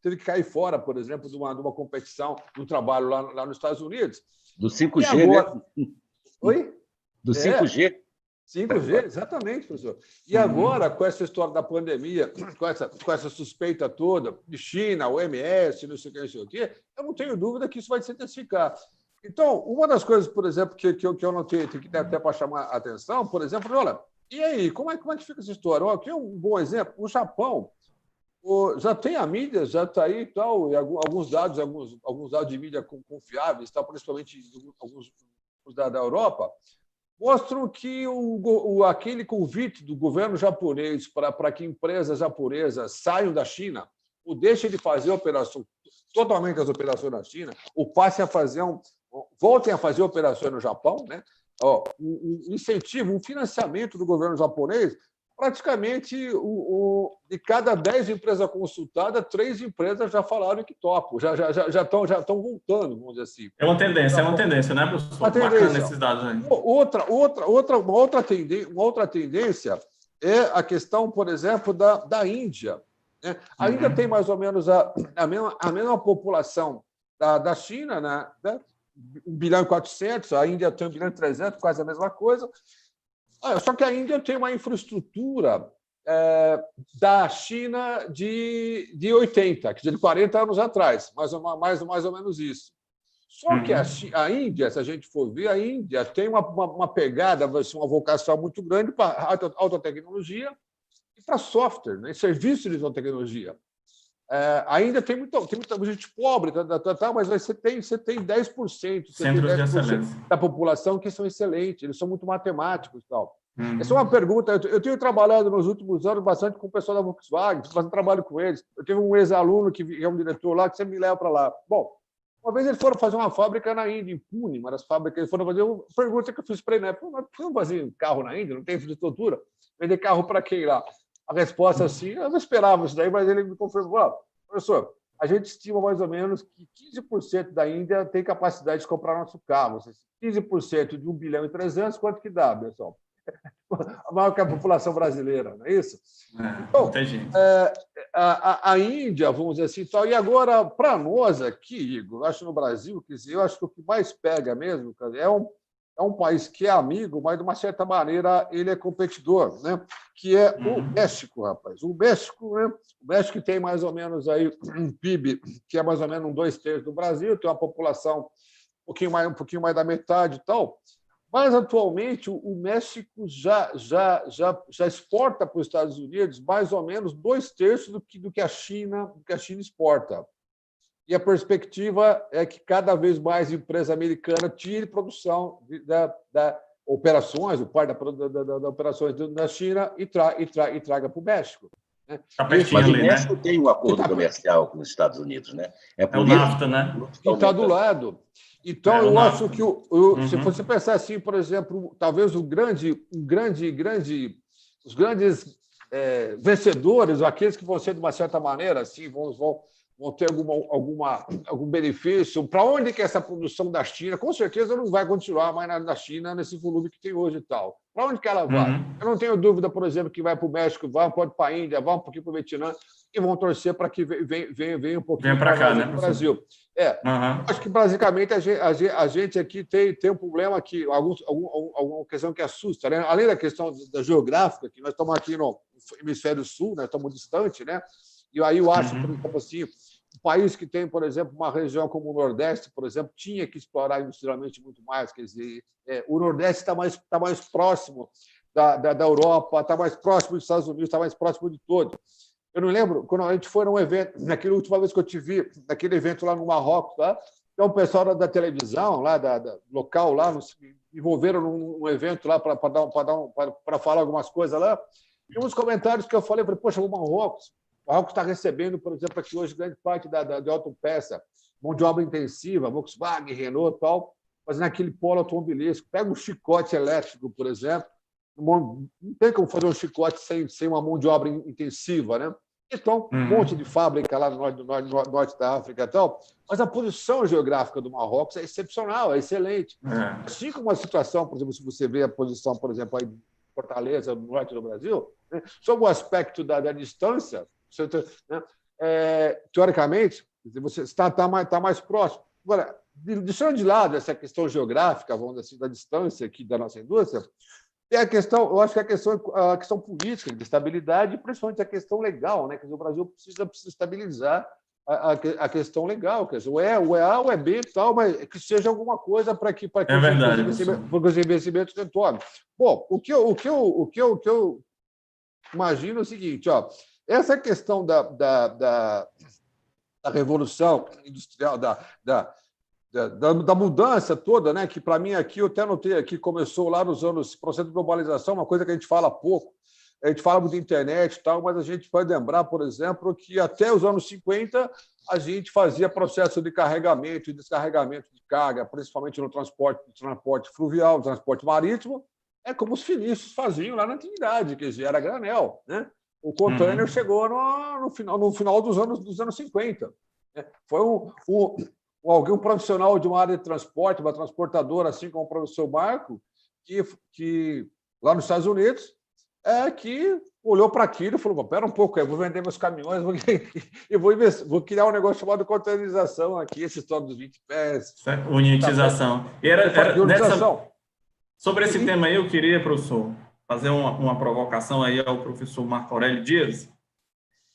teve que cair fora, por exemplo, de uma competição, de um trabalho lá nos Estados Unidos. Do 5G, agora... né? Oi? Do 5G. 5G, exatamente, professor. E agora, com essa história da pandemia, com essa suspeita toda de China, OMS, não sei o quê, eu não tenho dúvida que isso vai se intensificar. Então, uma das coisas, por exemplo, que eu notei, que até para chamar a atenção, por exemplo, olha, e aí, como é que fica essa história? Aqui é um bom exemplo. O Japão já tem a mídia, já está aí, tal, e alguns dados de mídia confiáveis, tal, principalmente alguns da Europa, mostram que aquele convite do governo japonês para que empresas japonesas saiam da China ou deixem de fazer totalmente as operações na China, ou voltem a fazer operações no Japão, né? Um incentivo, um financiamento do governo japonês, praticamente de cada 10 empresas consultadas, 3 empresas já falaram que topam, já estão voltando, vamos dizer assim. É uma tendência, né, professor? Bacana esses dados aí. Uma outra tendência é a questão, por exemplo, da Índia. né? Ainda tem mais ou menos a mesma população da China, né? 1 bilhão e 400, a Índia tem 1 bilhão e 300, quase a mesma coisa. Só que a Índia tem uma infraestrutura da China de 80, quer dizer, de 40 anos atrás, mais ou menos isso. Só que a Índia, se a gente for ver, a Índia tem uma pegada, uma vocação muito grande para alta tecnologia e para software, né? Serviços de alta tecnologia. Ainda tem muita gente pobre, mas você tem 10%, Centros de excelência da população que são excelentes, eles são muito matemáticos e tal. Essa é uma pergunta. Eu tenho trabalhado nos últimos anos bastante com o pessoal da Volkswagen, fazendo trabalho com eles. Eu tive um ex-aluno que é um diretor lá, que sempre me leva para lá. Bom, uma vez eles foram fazer uma fábrica na Índia, em Pune, uma das fábricas. Eles foram fazer uma pergunta que eu fiz para ele, né? Não fazer carro na Índia, não tem infraestrutura? Vender carro para quem lá? A resposta, assim, eu não esperava isso daí, mas ele me confirmou. Professor, a gente estima mais ou menos que 15% da Índia tem capacidade de comprar nosso carro. 15% de 1 bilhão e 300, quanto que dá, pessoal? A maior que a população brasileira, não é isso? Então, a Índia, vamos dizer assim, tal. E agora, para nós aqui, Igor, acho no Brasil, quer dizer, eu acho que o que mais pega mesmo é um país que é amigo, mas de uma certa maneira ele é competidor, né? Que é o México, rapaz. O México, né? O México tem mais ou menos aí um PIB que é mais ou menos 2/3 do Brasil, tem uma população um pouquinho mais da metade e tal. Mas, atualmente, o México já exporta para os Estados Unidos mais ou menos 2/3 do que a China exporta. E a perspectiva é que cada vez mais empresa americana tire produção da operações, o par da operações da China e traga para o México. Né? Mas o México tem um acordo comercial com os Estados Unidos, né? É o NAFTA, né? E está do lado. Então, eu acho que, se você pensar assim, por exemplo, talvez os grandes vencedores, aqueles que vão ser, de uma certa maneira, assim, vão ter algum benefício. Para onde que essa produção da China, com certeza, não vai continuar mais na China nesse volume que tem hoje e tal. Para onde que ela vai? Eu não tenho dúvida, por exemplo, que vai para o México, pode para a Índia, vai um pouquinho para o Vietnã, e vão torcer para que venha um pouquinho para cá, né, no Brasil. Acho que, basicamente, a gente aqui tem um problema que alguma questão que assusta, né? Além da questão da geográfica, que nós estamos aqui no hemisfério sul, nós estamos distante, né? E aí eu acho, por exemplo, assim, um país que tem, por exemplo, uma região como o Nordeste, por exemplo, tinha que explorar industrialmente muito mais. Quer dizer, o Nordeste está mais próximo da Europa, está mais próximo dos Estados Unidos, está mais próximo de todos. Eu não lembro, quando a gente foi num evento, naquela última vez que eu te vi, naquele evento lá no Marrocos, tá? Então, o pessoal da televisão, lá, local, lá, nos envolveram num evento lá para falar algumas coisas lá. E uns comentários que eu falei, poxa, o Marrocos está recebendo, por exemplo, aqui hoje grande parte de autopeça, mão de obra intensiva, Volkswagen, Renault e tal, fazendo aquele polo automobilístico. Pega um chicote elétrico, por exemplo, não tem como fazer um chicote sem uma mão de obra intensiva, né? Então, um monte de fábrica lá no norte da África e tal, mas a posição geográfica do Marrocos é excepcional, é excelente. Assim como a situação, por exemplo, se você vê a posição, por exemplo, aí de Fortaleza, no norte do Brasil, né? Sob o aspecto da distância, né? Teoricamente, você está mais próximo. Agora, deixando de lado essa questão geográfica, vamos dizer assim, da distância aqui da nossa indústria, tem a questão, eu acho que a questão política, de estabilidade, e principalmente a questão legal, né? Quer dizer, o Brasil precisa estabilizar a questão legal, quer dizer, o EA, o EB e tal, mas que seja alguma coisa para que os investimentos retornem. Bom, o que eu imagino é o seguinte, ó, essa questão da revolução industrial, da mudança toda, né? Que, para mim, aqui, eu até anotei aqui, começou lá nos anos, processo de globalização, uma coisa que a gente fala pouco. A gente fala muito de internet e tal, mas a gente pode lembrar, por exemplo, que até os anos 50 a gente fazia processo de carregamento e descarregamento de carga, principalmente no transporte fluvial, no transporte marítimo, como os finícios faziam lá na antiguidade, quer dizer, era granel, né? O container chegou no final dos anos 50. Foi um profissional de uma área de transporte, uma transportadora, assim como o professor Marco, que lá nos Estados Unidos, que olhou para aquilo e falou: espera um pouco, eu vou vender meus caminhões e vou criar um negócio chamado containerização aqui, essa história dos 20 pés. Unitização. De unitização. Sobre esse tema aí, eu queria, professor, fazer uma provocação aí ao professor Marco Aurélio Dias,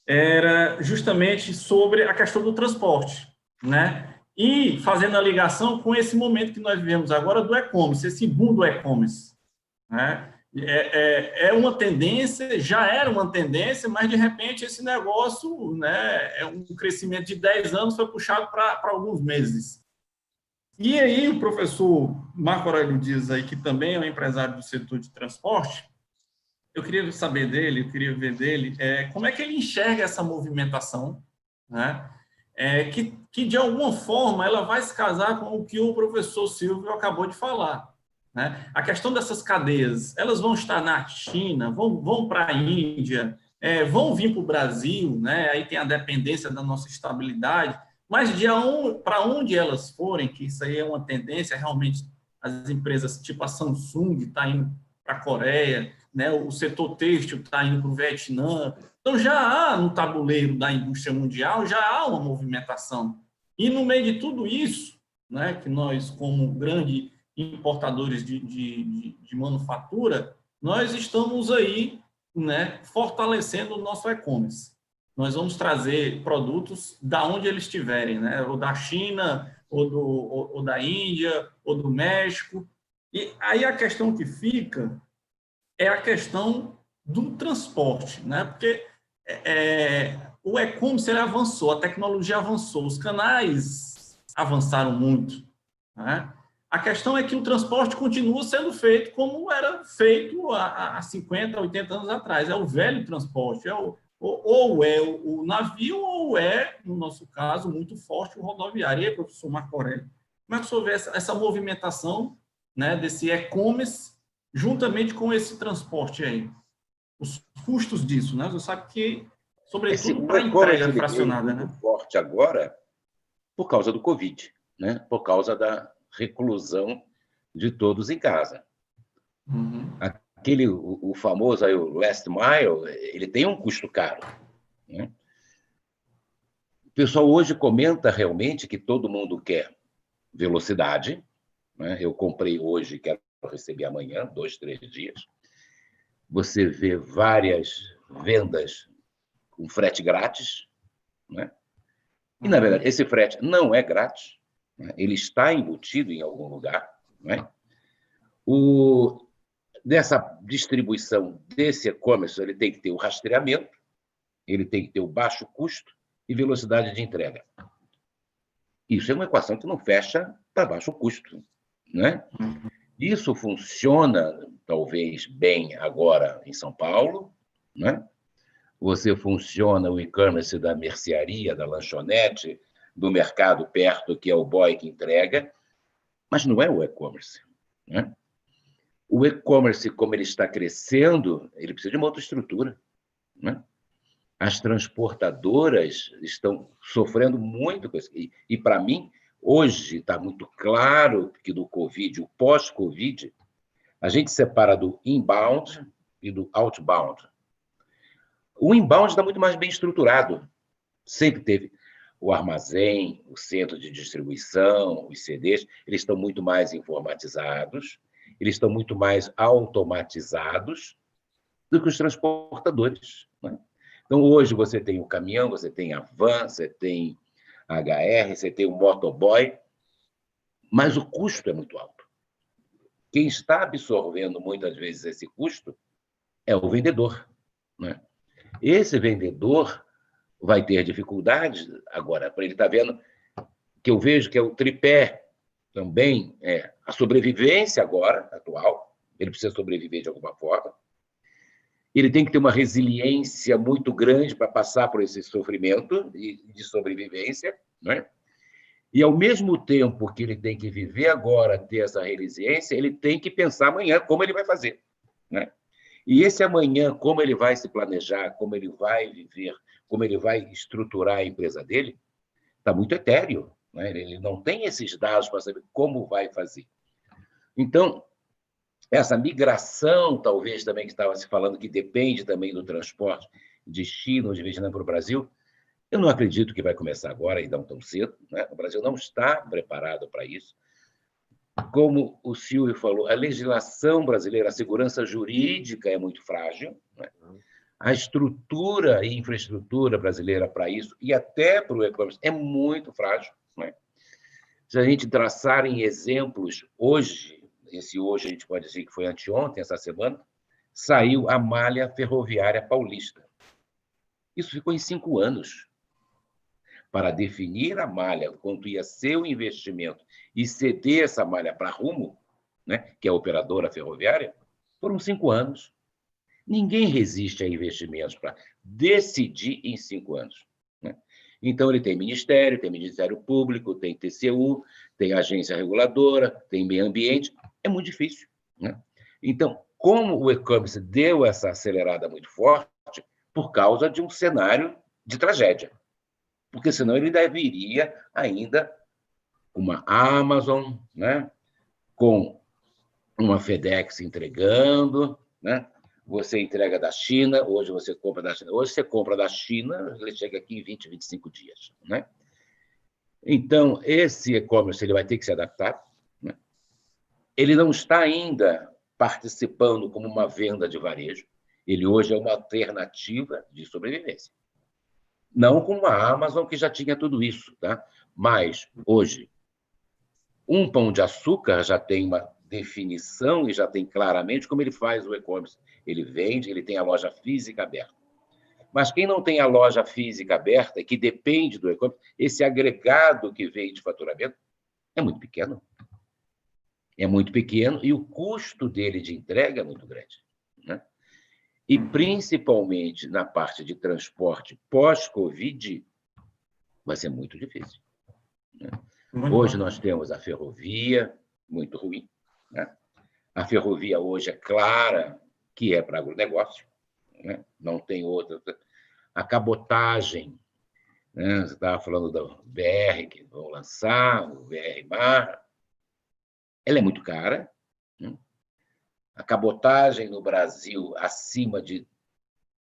era justamente sobre a questão do transporte, né? E fazendo a ligação com esse momento que nós vivemos agora do e-commerce, esse boom do e-commerce, né? É uma tendência, já era uma tendência, mas de repente esse negócio, né, é um crescimento de 10 anos, foi puxado para alguns meses. E aí o professor Marco Aurélio Dias, aí, que também é um empresário do setor de transporte, eu queria saber dele, eu queria ver dele, como é que ele enxerga essa movimentação, né? Que de alguma forma ela vai se casar com o que o professor Silvio acabou de falar, né? A questão dessas cadeias, elas vão estar na China, vão para a Índia, vão vir para o Brasil, né? Aí tem a dependência da nossa estabilidade, mas para onde elas forem, que isso aí é uma tendência, realmente as empresas tipo a Samsung está indo para a Coreia, né? O setor têxtil está indo para o Vietnã. Então, já há no tabuleiro da indústria mundial, já há uma movimentação. E no meio de tudo isso, né, que nós, como grandes importadores de manufatura, nós estamos aí, né, fortalecendo o nosso e-commerce. Nós vamos trazer produtos da onde eles estiverem, né, ou da China, ou da Índia, ou do México. E aí a questão que fica é a questão do transporte, né? Porque o e-commerce ele avançou, a tecnologia avançou, os canais avançaram muito, né? A questão é que o transporte continua sendo feito como era feito há 50, 80 anos atrás. É o velho transporte, ou é o navio, ou no nosso caso, muito forte, o rodoviário. E aí, professor Marco Aurélio, como é que o senhor vê essa movimentação, né, desse e-commerce juntamente com esse transporte aí? Os custos disso, né? Você sabe que, sobretudo para a entrega fracionada, né? Forte agora por causa do Covid, né? Por causa da reclusão de todos em casa. Uhum. O famoso aí, o last mile, ele tem um custo caro, né? O pessoal hoje comenta realmente que todo mundo quer velocidade, né? Eu comprei hoje, quero receber amanhã, 2, 3 dias. Você vê várias vendas com frete grátis, né? E, na verdade, esse frete não é grátis, né? Ele está embutido em algum lugar, né? Dessa distribuição desse e-commerce, ele tem que ter o rastreamento, ele tem que ter o baixo custo e velocidade de entrega. Isso é uma equação que não fecha para baixo custo, né? Isso funciona, talvez, bem agora em São Paulo, né? Você funciona o e-commerce da mercearia, da lanchonete, do mercado perto, que é o boy que entrega, mas não é o e-commerce, né? O e-commerce, como ele está crescendo, ele precisa de uma outra estrutura, né? As transportadoras estão sofrendo muito com isso. E para mim, hoje está muito claro que do Covid, o pós-Covid, a gente separa do inbound e do outbound. O inbound está muito mais bem estruturado. Sempre teve o armazém, o centro de distribuição, os CDs, eles estão muito mais informatizados, eles estão muito mais automatizados do que os transportadores, né? Então, hoje você tem o caminhão, você tem a van, você tem a HR, você tem o motoboy, mas o custo é muito alto. Quem está absorvendo muitas vezes esse custo é o vendedor, né? Esse vendedor vai ter dificuldades agora, para ele estar vendo que eu vejo que é o tripé também, a sobrevivência agora, atual, ele precisa sobreviver de alguma forma, ele tem que ter uma resiliência muito grande para passar por esse sofrimento de sobrevivência, né? E, ao mesmo tempo que ele tem que viver agora, ter essa resiliência, ele tem que pensar amanhã como ele vai fazer, né? E esse amanhã, como ele vai se planejar, como ele vai viver, como ele vai estruturar a empresa dele, está muito etéreo, né? Ele não tem esses dados para saber como vai fazer. Então, essa migração, talvez, também que estava se falando, que depende também do transporte de China ou de Vietnã para o Brasil, eu não acredito que vai começar agora e não tão cedo, né? O Brasil não está preparado para isso. Como o Silvio falou, a legislação brasileira, a segurança jurídica é muito frágil, né? A estrutura e infraestrutura brasileira para isso, e até para o e-commerce, é muito frágil, né? Se a gente traçar em exemplos, hoje, esse hoje a gente pode dizer que foi anteontem, essa semana, saiu a malha ferroviária paulista. Isso ficou em 5 anos. Para definir a malha, quanto ia ser o investimento e ceder essa malha para a Rumo, né, que é a operadora ferroviária, foram 5 anos. Ninguém resiste a investimentos para decidir em 5 anos, né? Então, ele tem Ministério Público, tem TCU, tem agência reguladora, tem meio ambiente. É muito difícil, né? Então, como o e-commerce deu essa acelerada muito forte, por causa de um cenário de tragédia. Porque senão ele deveria ainda uma Amazon, né, com uma FedEx entregando, né? Você entrega da China, hoje você compra da China. Hoje você compra da China, ele chega aqui em 20, 25 dias, né? Então, esse e-commerce ele vai ter que se adaptar, né? Ele não está ainda participando como uma venda de varejo. Ele hoje é uma alternativa de sobrevivência. Não como a Amazon, que já tinha tudo isso, tá? Mas, hoje, um pão de açúcar já tem uma definição e já tem claramente como ele faz o e-commerce. Ele vende, ele tem a loja física aberta. Mas quem não tem a loja física aberta, que depende do e-commerce, esse agregado que veio de faturamento é muito pequeno. É muito pequeno e o custo dele de entrega é muito grande, né? E, principalmente na parte de transporte pós-Covid, vai ser muito difícil, né? Hoje nós temos a ferrovia, muito ruim, né? A ferrovia hoje é clara que é para agronegócio, né? Não tem outra. A cabotagem, né? Você estava falando do BR, que vão lançar, o BR-Mar, ela é muito cara, né? A cabotagem no Brasil acima de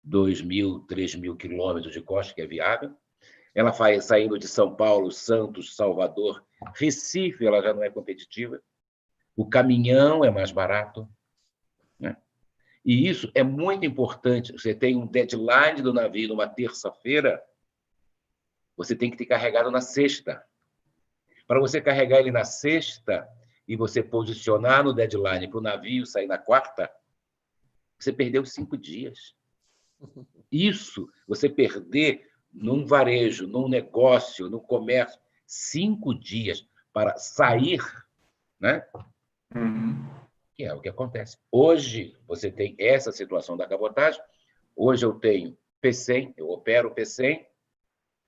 2.000, 3.000 quilômetros de costa, que é viável. Ela faz saindo de São Paulo, Santos, Salvador, Recife, ela já não é competitiva. O caminhão é mais barato, né? E isso é muito importante. Você tem um deadline do navio numa terça-feira, você tem que ter carregado na sexta. Para você carregar ele na sexta e você posicionar no deadline para o navio sair na quarta, você perdeu 5 dias. Isso, você perder num varejo, num negócio, no comércio, 5 dias para sair, né? Que é o que acontece. Hoje, você tem essa situação da cabotagem. Hoje eu tenho P100, eu opero P100,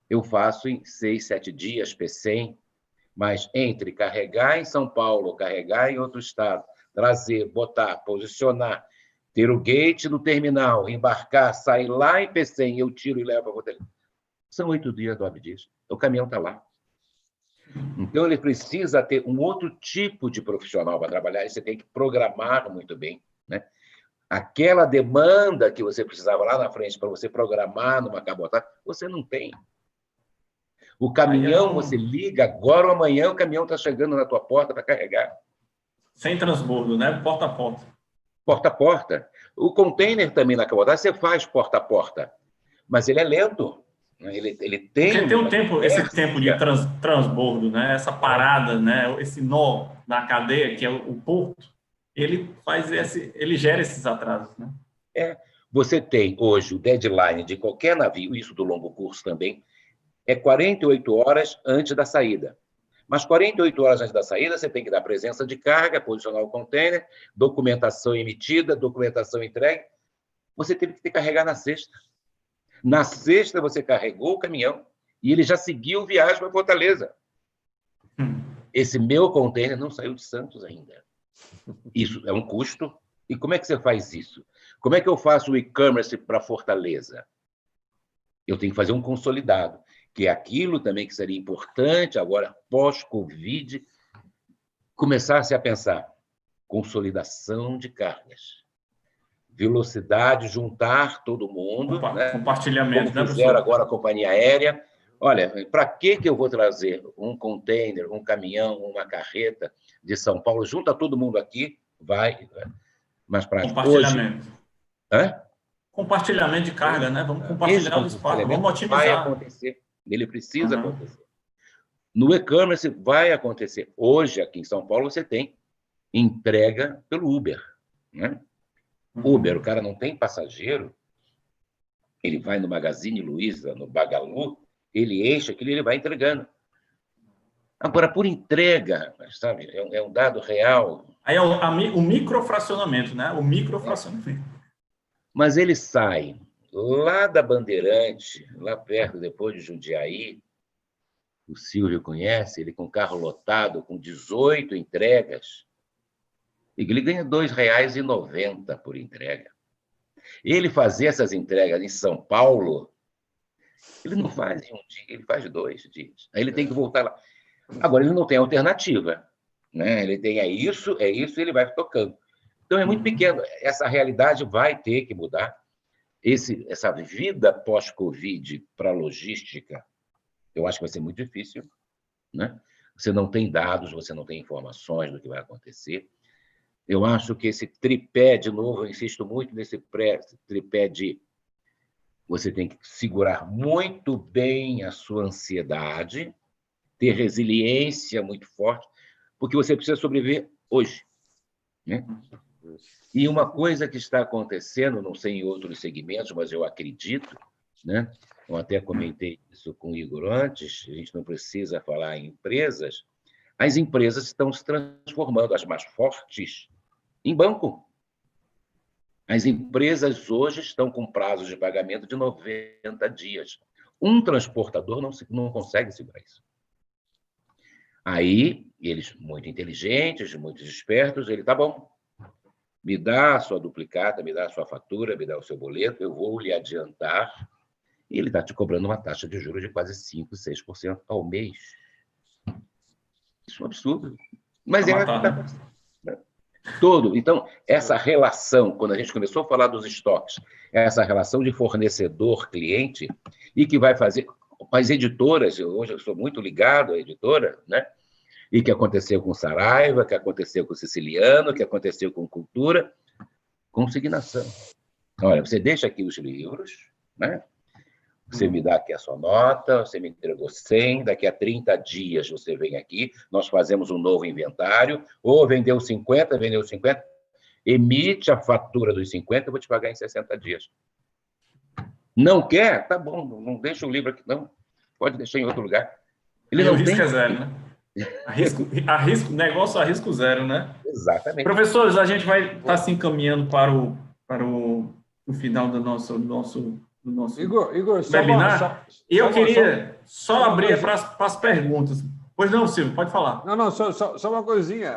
eu faço em 6, 7 dias P100, mas entre carregar em São Paulo, carregar em outro estado, trazer, botar, posicionar, ter o gate no terminal, embarcar, sair lá em P100, eu tiro e levo para o hotel. São 8 dias do disso. O caminhão está lá. Então, ele precisa ter um outro tipo de profissional para trabalhar, e você tem que programar muito bem, né? Aquela demanda que você precisava lá na frente para você programar numa cabotagem, você não tem. O caminhão, você liga agora ou amanhã, o caminhão está chegando na tua porta para carregar. Sem transbordo, né? Porta a porta. Porta a porta. O container também na cabotagem, você faz porta a porta, mas ele é lento. Ele tem... Porque tem um tempo, esse tempo de transbordo, né? Essa parada, né? Esse nó na cadeia, que é o porto, ele gera esses atrasos, né? Você tem hoje o deadline de qualquer navio, isso do longo curso também, é 48 horas antes da saída. Mas 48 horas antes da saída, você tem que dar presença de carga, posicionar o container, documentação emitida, documentação entregue. Você teve que carregar na sexta. Na sexta, você carregou o caminhão e ele já seguiu viagem para Fortaleza. Esse meu container não saiu de Santos ainda. Isso é um custo. E como é que você faz isso? Como é que eu faço o e-commerce para Fortaleza? Eu tenho que fazer um consolidado, que é aquilo também que seria importante agora, pós-Covid, começar-se a pensar consolidação de cargas. Velocidade, juntar todo mundo. Né? Compartilhamento, como fizeram agora a companhia aérea. Olha, para que eu vou trazer um container, um caminhão, uma carreta de São Paulo? Junta todo mundo aqui, vai. Mais prático. Compartilhamento. Hoje, compartilhamento de carga, né? Vamos compartilhar o espaço, vamos otimizar. Vai acontecer. Ele precisa acontecer. No e-commerce vai acontecer. Hoje, aqui em São Paulo, você tem entrega pelo Uber. Né? Uber, o cara não tem passageiro, ele vai no Magazine Luiza, no Bagalu, ele enche aquilo e ele vai entregando. Agora, por entrega, sabe, é um dado real. Aí é o microfracionamento, né? O microfracionamento. Mas ele sai lá da Bandeirante, lá perto, depois de Jundiaí, o Silvio conhece, ele com carro lotado, com 18 entregas, e ele ganha R$ 2,90 por entrega. Ele fazer essas entregas em São Paulo, ele não faz em um dia, ele faz 2 dias. Aí ele tem que voltar lá. Agora, ele não tem alternativa. Né? Ele tem isso, ele vai tocando. Então, é muito pequeno. Essa realidade vai ter que mudar. Essa vida pós-Covid para a logística, eu acho que vai ser muito difícil. Né? Você não tem dados, você não tem informações do que vai acontecer. Eu acho que esse tripé, de novo, eu insisto muito nesse tripé de você tem que segurar muito bem a sua ansiedade, ter resiliência muito forte, porque você precisa sobreviver hoje. Né? E uma coisa que está acontecendo, não sei em outros segmentos, mas eu acredito, né? Eu até comentei isso com o Igor antes, a gente não precisa falar em empresas, as empresas estão se transformando, as mais fortes, em banco. As empresas hoje estão com prazos de pagamento de 90 dias. Um transportador não consegue segurar isso. Aí, eles, muito inteligentes, muito espertos, ele, tá bom, me dá a sua duplicata, me dá a sua fatura, me dá o seu boleto, eu vou lhe adiantar. E ele está te cobrando uma taxa de juros de quase 5%, 6% ao mês. Isso é um absurdo. Mas é o que está acontecendo. Todo. Então, essa relação, quando a gente começou a falar dos estoques, essa relação de fornecedor-cliente, e que vai fazer... As editoras, hoje eu sou muito ligado à editora, né? E que aconteceu com Saraiva, que aconteceu com Siciliano, que aconteceu com Cultura, consignação. Olha, você deixa aqui os livros, né? Você me dá aqui a sua nota, você me entregou 100, daqui a 30 dias você vem aqui, nós fazemos um novo inventário, ou vendeu 50, emite a fatura dos 50, eu vou te pagar em 60 dias. Não quer? Tá bom, não deixa o livro aqui, não. Pode deixar em outro lugar. Ele não tem... risco é zero, né? Negócio a risco zero, né? Exatamente. Professores, a gente vai estar se encaminhando para o final do nosso Igor, webinar. Eu queria só abrir para as perguntas. Pois não, Silvio, pode falar. Não, só uma coisinha.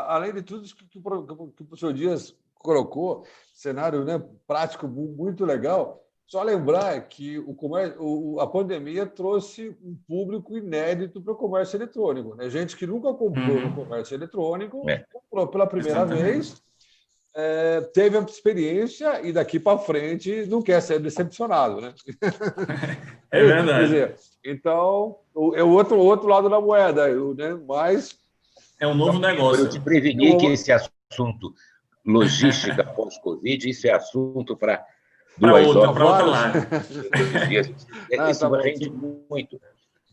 Além de tudo isso que o professor Dias colocou, cenário, né, prático muito legal, só lembrar que a pandemia trouxe um público inédito para o comércio eletrônico. Né? Gente que nunca comprou no comércio eletrônico, comprou pela primeira vez, teve a experiência e daqui para frente não quer ser decepcionado. Né? É verdade. Quer dizer, então, é o outro lado da moeda, né? Mas... É um novo negócio. Eu te preveni que esse assunto, logística pós-Covid, isso é assunto para... Para outra live. Isso rende muito.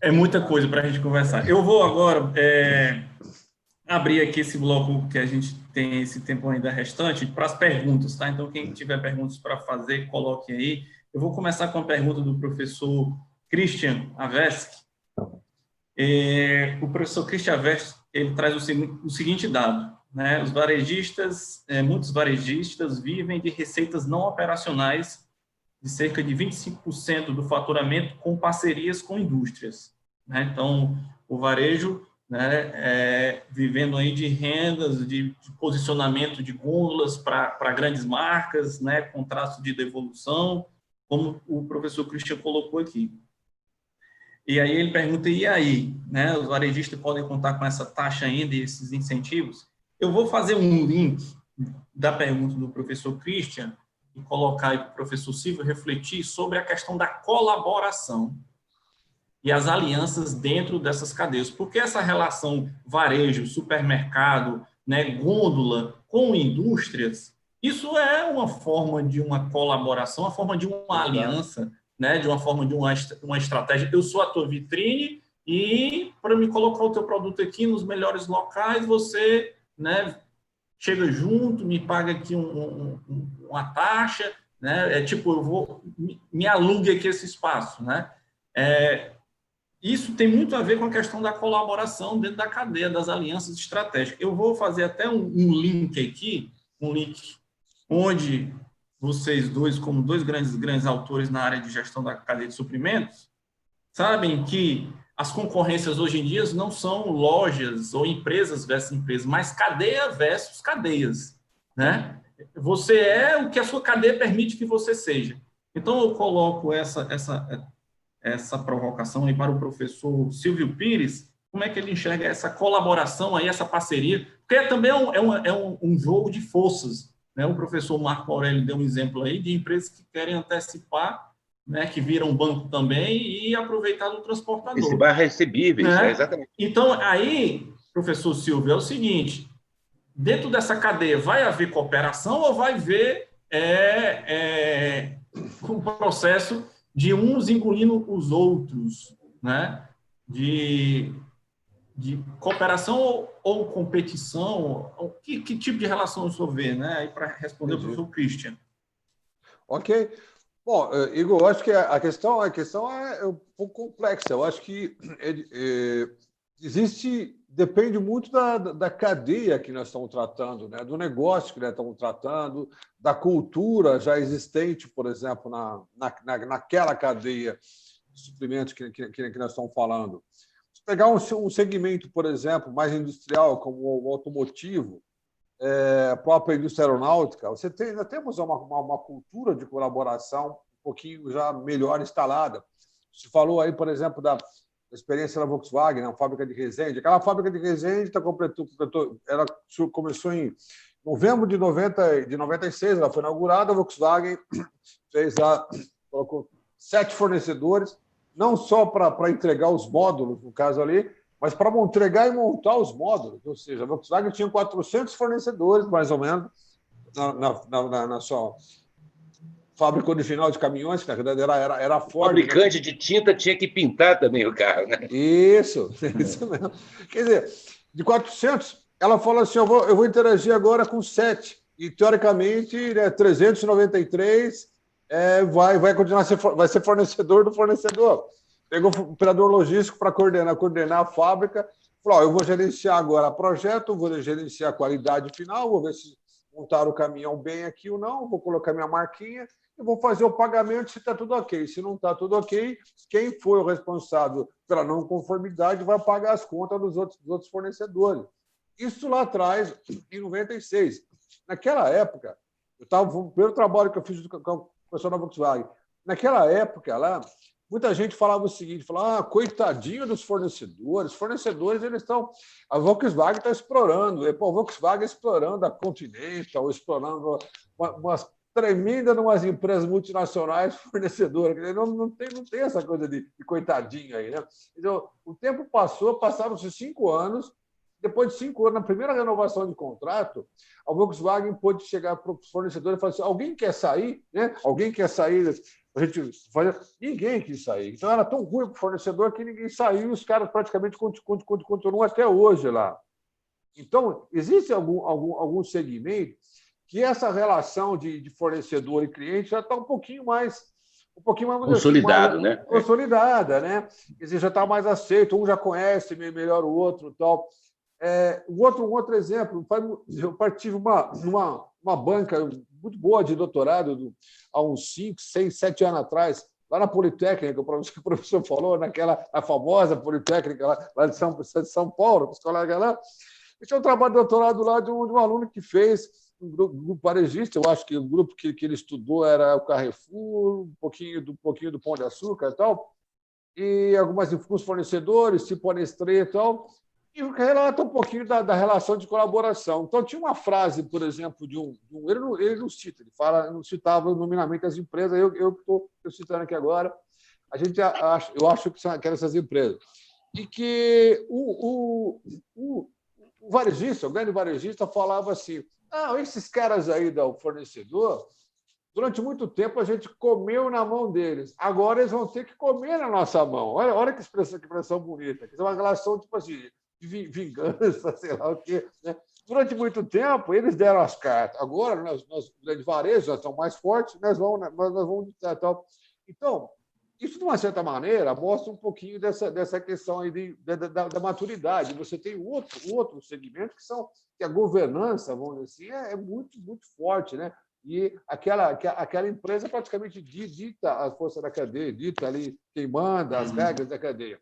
É muita coisa para a gente conversar. Eu vou agora abrir aqui esse bloco que a gente tem esse tempo ainda restante para as perguntas, tá? Então, quem tiver perguntas para fazer, coloque aí. Eu vou começar com a pergunta do professor Christian Avesk. O professor Christian Avesk, ele traz o seguinte dado. Né, os varejistas, muitos varejistas vivem de receitas não operacionais de cerca de 25% do faturamento com parcerias com indústrias. Né? Então, o varejo, né, vivendo aí de rendas, de posicionamento de gôndolas para grandes marcas, né, com traço de devolução, como o professor Christian colocou aqui. E aí ele pergunta, e aí? Né, os varejistas podem contar com essa taxa ainda e esses incentivos? Eu vou fazer um link da pergunta do professor Christian e colocar aí para o professor Silvio refletir sobre a questão da colaboração e as alianças dentro dessas cadeias. Porque essa relação varejo, supermercado, né, gôndola com indústrias, isso é uma forma de uma colaboração, uma forma de uma aliança, né, de uma forma de uma estratégia. Eu sou a tua vitrine e, para me colocar o teu produto aqui nos melhores locais, você, né, chega junto, me paga aqui uma taxa, né? É tipo, eu vou me alugue aqui esse espaço, né? Isso tem muito a ver com a questão da colaboração dentro da cadeia das alianças estratégicas. Eu vou fazer até um link aqui, um link onde vocês dois, como dois grandes autores na área de gestão da cadeia de suprimentos, sabem que as concorrências hoje em dia não são lojas ou empresas versus empresas, mas cadeia versus cadeias, né? Você é o que a sua cadeia permite que você seja. Então, eu coloco essa provocação aí para o professor Silvio Pires, como é que ele enxerga essa colaboração aí, essa parceria, porque também é um jogo de forças, né? O professor Marco Aurélio deu um exemplo aí de empresas que querem antecipar, né, que viram banco também e aproveitar do transportador. Esse barra recebíveis, né? Exatamente. Então, aí, professor Silvio, é o seguinte, dentro dessa cadeia vai haver cooperação ou vai haver um processo de uns engolindo os outros, né? De cooperação ou competição? Que tipo de relação o senhor vê, né? Aí para responder o professor Christian. Ok. Bom, Igor, eu acho que a questão é um pouco complexa. Eu acho que depende muito da cadeia que nós estamos tratando, né? Do negócio que nós estamos tratando, da cultura já existente, por exemplo, naquela cadeia de suprimentos que nós estamos falando. Se pegar um segmento, por exemplo, mais industrial, como o automotivo, a própria indústria aeronáutica, nós temos uma cultura de colaboração um pouquinho já melhor instalada. Você falou aí, por exemplo, da experiência da Volkswagen, na fábrica de Resende. Aquela fábrica de Resende ela começou em novembro de 96, ela foi inaugurada, a Volkswagen colocou 7 fornecedores, não só para entregar os módulos, no caso ali, mas para entregar e montar os módulos. Ou seja, a Volkswagen tinha 400 fornecedores, mais ou menos, na sua fábrica original de caminhões, que na verdade era a Ford. O fabricante de tinta tinha que pintar também o carro, né? Isso mesmo. Quer dizer, de 400, ela falou assim, eu vou interagir agora com 7. E, teoricamente, 393 vai continuar vai ser fornecedor do fornecedor. Pegou o operador logístico para coordenar a fábrica. Falou, eu vou gerenciar agora o projeto, vou gerenciar a qualidade final, vou ver se montaram o caminhão bem aqui ou não, vou colocar minha marquinha e vou fazer o pagamento se está tudo ok. Se não está tudo ok, quem foi o responsável pela não conformidade vai pagar as contas dos outros fornecedores. Isso lá atrás, em 96. Naquela época, o primeiro trabalho que eu fiz com o pessoal da Volkswagen, naquela época lá, muita gente falava o seguinte, coitadinho dos fornecedores, eles estão... A Volkswagen está explorando, a Volkswagen explorando a Continental, explorando umas tremendas umas empresas multinacionais fornecedoras. Não tem essa coisa de coitadinho aí, né? Então, o tempo passaram-se 5 anos, depois de 5 anos, na primeira renovação de contrato, a Volkswagen pôde chegar para os fornecedores e falar assim, alguém quer sair? Né? Alguém quer sair? Ninguém quis sair. Então, era tão ruim para o fornecedor que ninguém saiu e os caras praticamente continuam até hoje lá. Então, existe algum segmento que essa relação de fornecedor e cliente já está um pouquinho mais consolidado, né? Consolidada, né? Quer dizer, já está mais aceito, um já conhece melhor o outro, tal. Um outro exemplo, eu tive uma banca muito boa de doutorado há uns 5, 6, 7 anos atrás, lá na Politécnica, o professor falou, a famosa Politécnica lá de São Paulo, os colegas lá. Eu tinha um trabalho de doutorado lá de um aluno que fez um grupo varejista, eu acho que o grupo que ele estudou era o Carrefour, um pouquinho do Pão de Açúcar e tal, e alguns fornecedores, tipo a Nestlé e tal. e relata um pouquinho da relação de colaboração. Então, tinha uma frase, por exemplo, ele não cita, ele fala, não citava nominalmente as empresas, eu estou citando aqui agora, eu acho que eram essas empresas. E que o varejista, o grande varejista, falava assim: esses caras aí do fornecedor, durante muito tempo a gente comeu na mão deles, agora eles vão ter que comer na nossa mão. Olha que expressão bonita, que é uma relação tipo assim, de vingança, sei lá o quê. Né? Durante muito tempo, eles deram as cartas. Agora, nós de varejo, nós estamos mais fortes, nós vamos tal. Então, isso, de uma certa maneira, mostra um pouquinho dessa questão aí da maturidade. Você tem outro segmento que a governança, vamos dizer assim, é muito, muito forte, né? E aquela empresa praticamente dita a força da cadeia, dita ali quem manda, as regras da cadeia.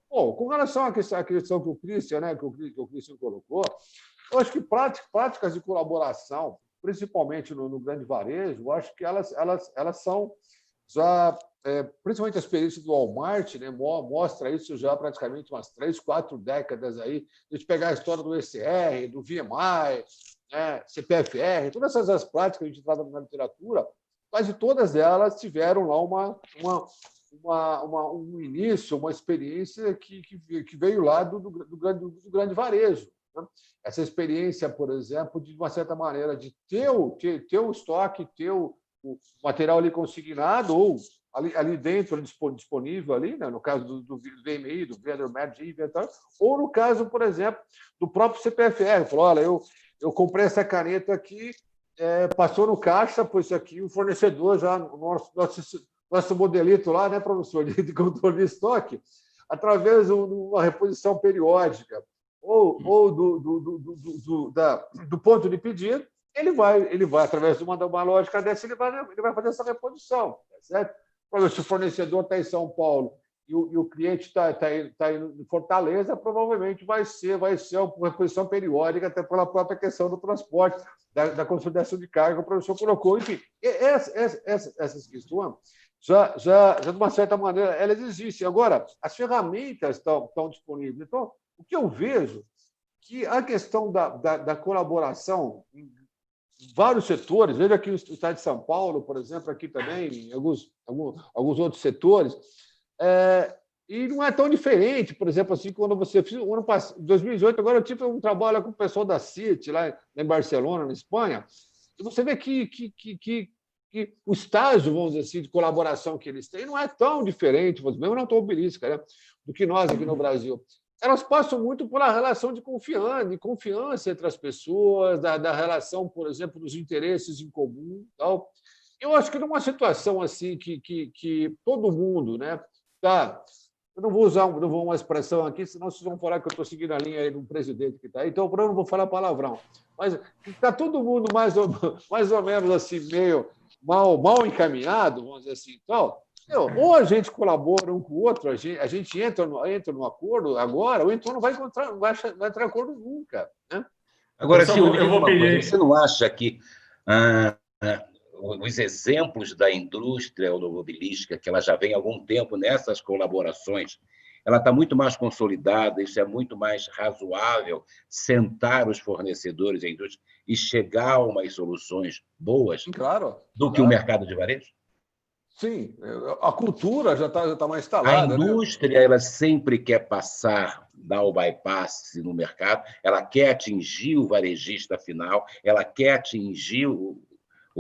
Bom, com relação à questão que o Christian, né, que o Christian colocou, eu acho que práticas de colaboração, principalmente no grande varejo, eu acho que elas são já, principalmente a experiência do Walmart, né, mostra isso já praticamente umas 3, 4 décadas aí. A gente pegar a história do ECR, do VMI, né, CPFR, todas essas práticas que a gente trata na literatura, quase todas elas tiveram lá um início, uma experiência que veio lá do grande varejo. Né? Essa experiência, por exemplo, de uma certa maneira, de ter o estoque, ter o material ali consignado ou ali dentro, disponível ali, né? No caso do VMI, do Vendor Management Inventory, ou no caso, por exemplo, do próprio CPFR. Falou: olha, eu comprei essa caneta aqui, passou no caixa, pois aqui o fornecedor já, nosso modelito lá, né, professor, de controle de estoque, através de uma reposição periódica ou do ponto de pedido, ele vai através de uma lógica dessa, ele vai fazer essa reposição, certo? Se o fornecedor está em São Paulo e o cliente está em Fortaleza, provavelmente vai ser uma reposição periódica, até pela própria questão do transporte, da consolidação de carga, o professor colocou. Enfim, essas questões, já, de uma certa maneira, elas existem. Agora, as ferramentas estão disponíveis. Então, o que eu vejo que a questão da colaboração em vários setores, veja aqui no estado de São Paulo, por exemplo, aqui também, em alguns outros setores, e não é tão diferente, por exemplo, assim, quando você fez o ano passado, em 2018, agora eu tive um trabalho com o pessoal da City, lá em Barcelona, na Espanha, e você vê que o estágio, vamos dizer assim, de colaboração que eles têm não é tão diferente, mesmo na automobilística, né, do que nós aqui no Brasil. Elas passam muito pela relação de confiança entre as pessoas, da relação, por exemplo, dos interesses em comum. Tal. Eu acho que numa situação assim que todo mundo, né, tá. Eu não vou usar uma expressão aqui, senão vocês vão falar que eu estou seguindo a linha aí do presidente que está aí, então eu não vou falar palavrão. Mas está todo mundo mais ou menos assim, meio mal encaminhado, vamos dizer assim. Então, ou a gente colabora um com o outro, a gente entra no acordo agora, ou então não vai entrar em acordo nunca. Né? Agora, Silvio, eu vou pedir. Você não acha que os exemplos da indústria automobilística, que ela já vem há algum tempo nessas colaborações, ela está muito mais consolidada, isso é muito mais razoável, sentar os fornecedores da indústria e chegar a umas soluções boas do que o mercado de varejo? Sim, a cultura já está mais instalada. A indústria, né? Ela sempre quer dar o bypass no mercado, ela quer atingir o varejista final, ela quer atingir o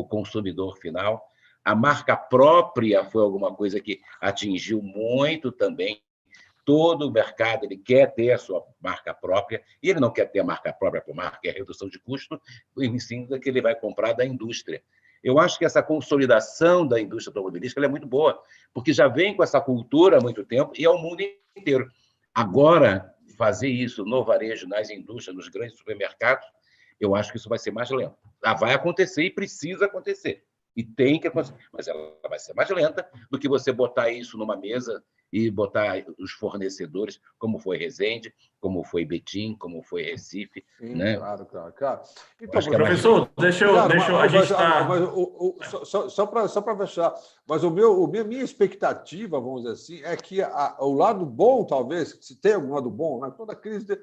consumidor final. A marca própria foi alguma coisa que atingiu muito também. Todo o mercado ele quer ter a sua marca própria, e ele não quer ter a marca própria por marca, é redução de custo, em cima que ele vai comprar da indústria. Eu acho que essa consolidação da indústria automobilística é muito boa, porque já vem com essa cultura há muito tempo e é o mundo inteiro. Agora, fazer isso no varejo, nas indústrias, nos grandes supermercados, eu acho que isso vai ser mais lento. Vai acontecer e precisa acontecer. E tem que acontecer. Mas ela vai ser mais lenta do que você botar isso numa mesa e botar os fornecedores, como foi Resende, como foi Betim, como foi Recife. Sim, né? claro. Então, Acho que é mais Professor, deixa eu, a gente está... Só para fechar, mas minha expectativa, vamos dizer assim, é que o lado bom, talvez, se tem algum lado bom, né? Toda crise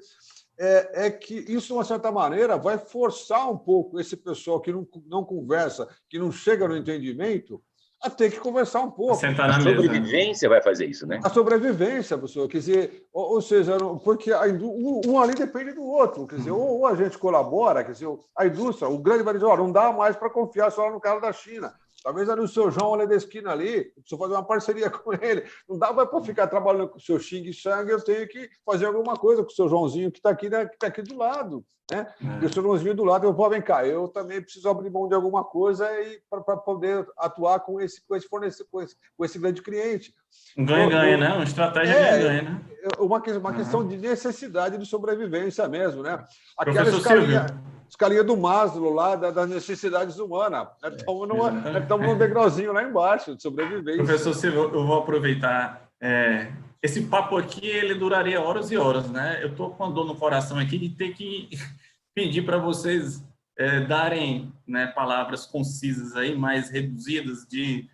é que isso, de uma certa maneira, vai forçar um pouco esse pessoal que não conversa, que não chega no entendimento, a ter que conversar um pouco. Sentar A na mesa. sobrevivência vai fazer isso, né? A sobrevivência, professor, quer dizer, ou seja, porque um ali depende do outro, quer dizer, ou a gente colabora, quer dizer, a indústria, o grande varejão, não dá mais para confiar só no cara da China. Talvez ali o seu João ali da esquina ali, preciso fazer uma parceria com ele. Não dá mais para ficar trabalhando com o seu Xing Shang, eu tenho que fazer alguma coisa com o seu Joãozinho que está aqui, né, que tá aqui do lado. Né? E o seu Joãozinho do lado, eu vou, vem cá, eu também preciso abrir mão de alguma coisa para poder atuar com esse fornecedor, com esse grande cliente. Um ganha-ganha, né? Uma estratégia ganha-ganha, né? Uma questão de necessidade de sobrevivência mesmo, né? Aquela Professor escalinha do Maslow lá das necessidades humanas. Estamos num degrauzinho lá embaixo de sobrevivência. Professor Silvio, eu vou aproveitar. Esse papo aqui, ele duraria horas e horas, né? Eu estou com a dor no coração aqui de ter que pedir para vocês darem, né, palavras concisas aí, mais reduzidas, de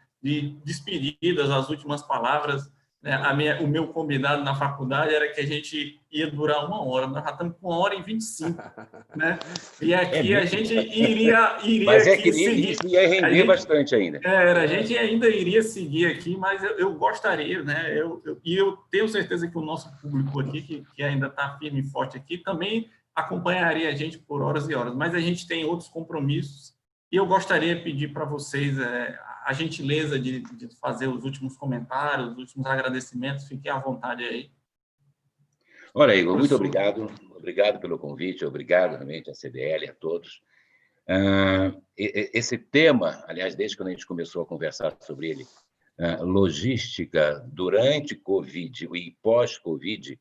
despedidas, as últimas palavras. Né? O meu combinado na faculdade era que a gente ia durar 1 hora, nós já estamos com 1h25, né? E aqui a gente iria mas aqui seguir. Isso ia render bastante ainda. A gente ainda iria seguir aqui, mas eu gostaria, né? E eu tenho certeza que o nosso público aqui, que ainda está firme e forte aqui, também acompanharia a gente por horas e horas, mas a gente tem outros compromissos e eu gostaria de pedir para vocês a gentileza de fazer os últimos comentários, os últimos agradecimentos. Fiquem à vontade aí. Olha, Igor, muito obrigado. Obrigado pelo convite, obrigado realmente à CDL, a todos. Esse tema, aliás, desde quando a gente começou a conversar sobre ele, logística durante Covid e pós-Covid,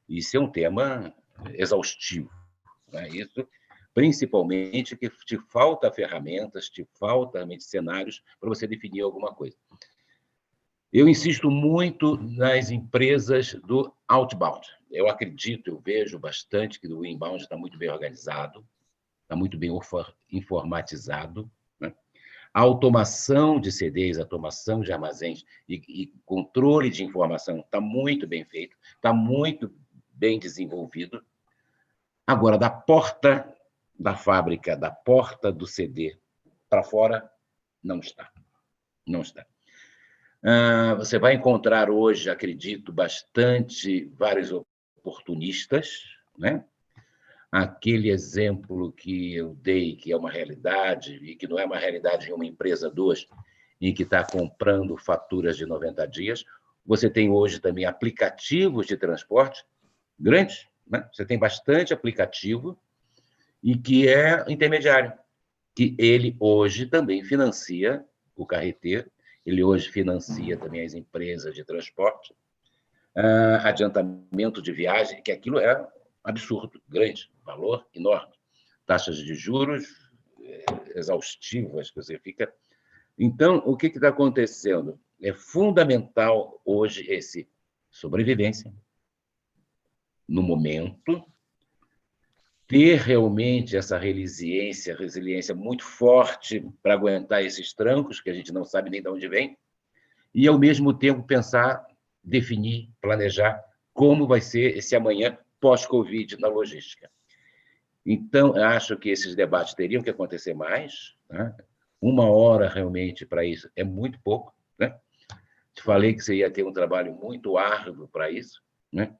isso é um tema exaustivo. Né? Isso, principalmente, que te falta ferramentas, te falta realmente cenários para você definir alguma coisa. Eu insisto muito nas empresas do outbound. Eu acredito, eu vejo bastante que o inbound está muito bem organizado, está muito bem informatizado. Né? A automação de CDs, automação de armazéns e controle de informação está muito bem feito, está muito bem desenvolvido. Agora, da porta da fábrica, da porta do CD para fora, não está. Não está. Você vai encontrar hoje, acredito, vários oportunistas, né? Aquele exemplo que eu dei, que é uma realidade, e que não é uma realidade em uma empresa, duas, em que está comprando faturas de 90 dias. Você tem hoje também aplicativos de transporte grandes, né? Você tem bastante aplicativo e que é intermediário, que ele hoje também financia o carreteiro, ele hoje financia também as empresas de transporte, adiantamento de viagem, que aquilo é absurdo, grande, valor enorme. Taxas de juros exaustivas, que você fica... Então, o que está acontecendo? É fundamental hoje esse sobrevivência, no momento, ter realmente essa resiliência muito forte para aguentar esses trancos, que a gente não sabe nem de onde vem, e, ao mesmo tempo, pensar, definir, planejar como vai ser esse amanhã pós-Covid na logística. Então, acho que esses debates teriam que acontecer mais. Né? 1 hora, realmente, para isso é muito pouco. Né? Te falei que você ia ter um trabalho muito árduo para isso, né?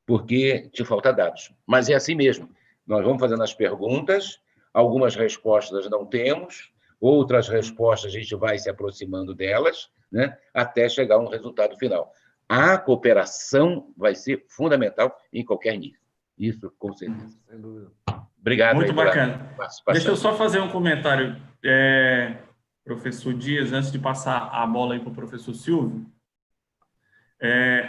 Porque te falta dados. Mas é assim mesmo. Nós vamos fazendo as perguntas, algumas respostas não temos, outras respostas a gente vai se aproximando delas, né, até chegar a um resultado final. A cooperação vai ser fundamental em qualquer nível. Isso, com certeza. Sem dúvida. Obrigado. Muito bacana. Participação. Deixa eu só fazer um comentário, professor Dias, antes de passar a bola aí para o professor Silvio.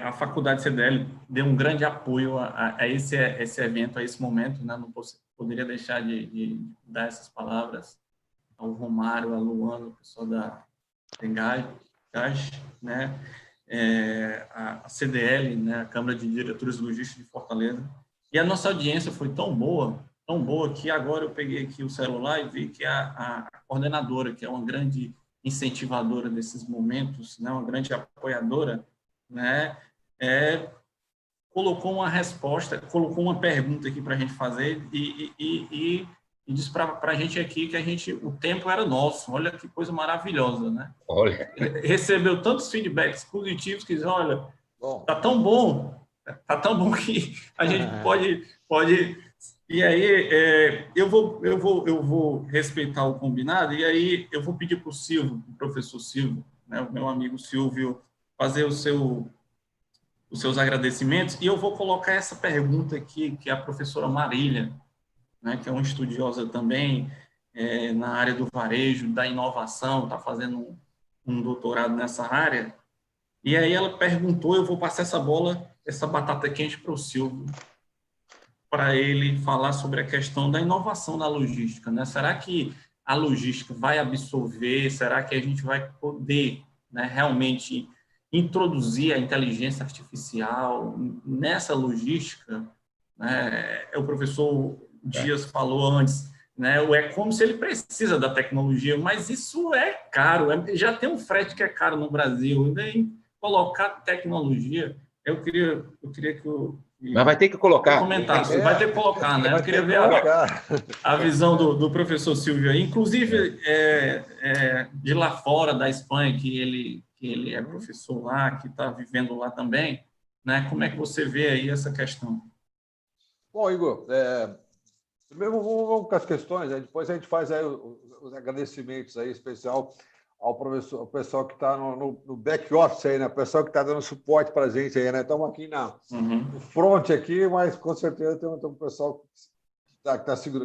A Faculdade CDL deu um grande apoio a esse evento, a esse momento, né? Não poderia deixar de dar essas palavras ao Romário, a Luana, o pessoal da Gás, né? a CDL, né, a Câmara de Diretores Logísticos de Fortaleza, e a nossa audiência foi tão boa, que agora eu peguei aqui o celular e vi que a coordenadora, que é uma grande incentivadora desses momentos, né, uma grande apoiadora, né, colocou uma resposta, colocou uma pergunta aqui para a gente fazer e disse para a gente aqui que o tempo era nosso. Olha que coisa maravilhosa, né? Olha. Recebeu tantos feedbacks positivos que dizem, olha, tá tão bom que a gente pode. E aí eu vou respeitar o combinado e aí eu vou pedir para o Silvio, o professor Silvio, né, o meu amigo Silvio, fazer os seus agradecimentos, e eu vou colocar essa pergunta aqui, que é a professora Marília, né, que é uma estudiosa também na área do varejo, da inovação, está fazendo um doutorado nessa área, e aí ela perguntou, eu vou passar essa batata quente para o Silvio, para ele falar sobre a questão da inovação na logística, né? Será que a logística vai absorver? Será que a gente vai poder, né, realmente introduzir a inteligência artificial nessa logística? Né? O professor Dias falou antes, né? O e-commerce ele precisa da tecnologia, mas isso é caro. Já tem um frete que é caro no Brasil. Nem colocar tecnologia. Eu queria que Mas vai ter que colocar. Comentasse. Vai ter que colocar, né? Eu queria ver a visão do professor Silvio aí, inclusive de lá fora da Espanha, que ele é professor lá, que está vivendo lá também, né? Como é que você vê aí essa questão? Bom, Igor, primeiro vamos com as questões, né? Depois a gente faz aí os agradecimentos aí, especial ao professor, ao pessoal que está no back office aí, né? O pessoal que está dando suporte para a gente aí, né? Estamos aqui no front aqui, mas com certeza tem um pessoal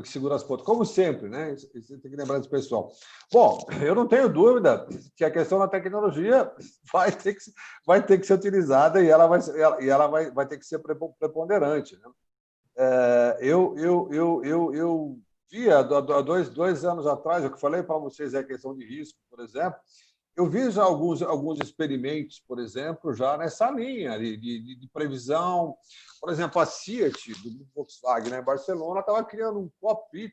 que segura as pontas, como sempre, né? Você tem que lembrar desse pessoal. Bom, eu não tenho dúvida que a questão da tecnologia vai ter que ser utilizada e ela vai ter que ser preponderante, né? Eu vi há 2 anos atrás, o que falei para vocês é a questão de risco, por exemplo, eu vi já alguns experimentos, por exemplo, já nessa linha de previsão. Por exemplo, a Fiat, do grupo Volkswagen, né, em Barcelona, estava criando um cockpit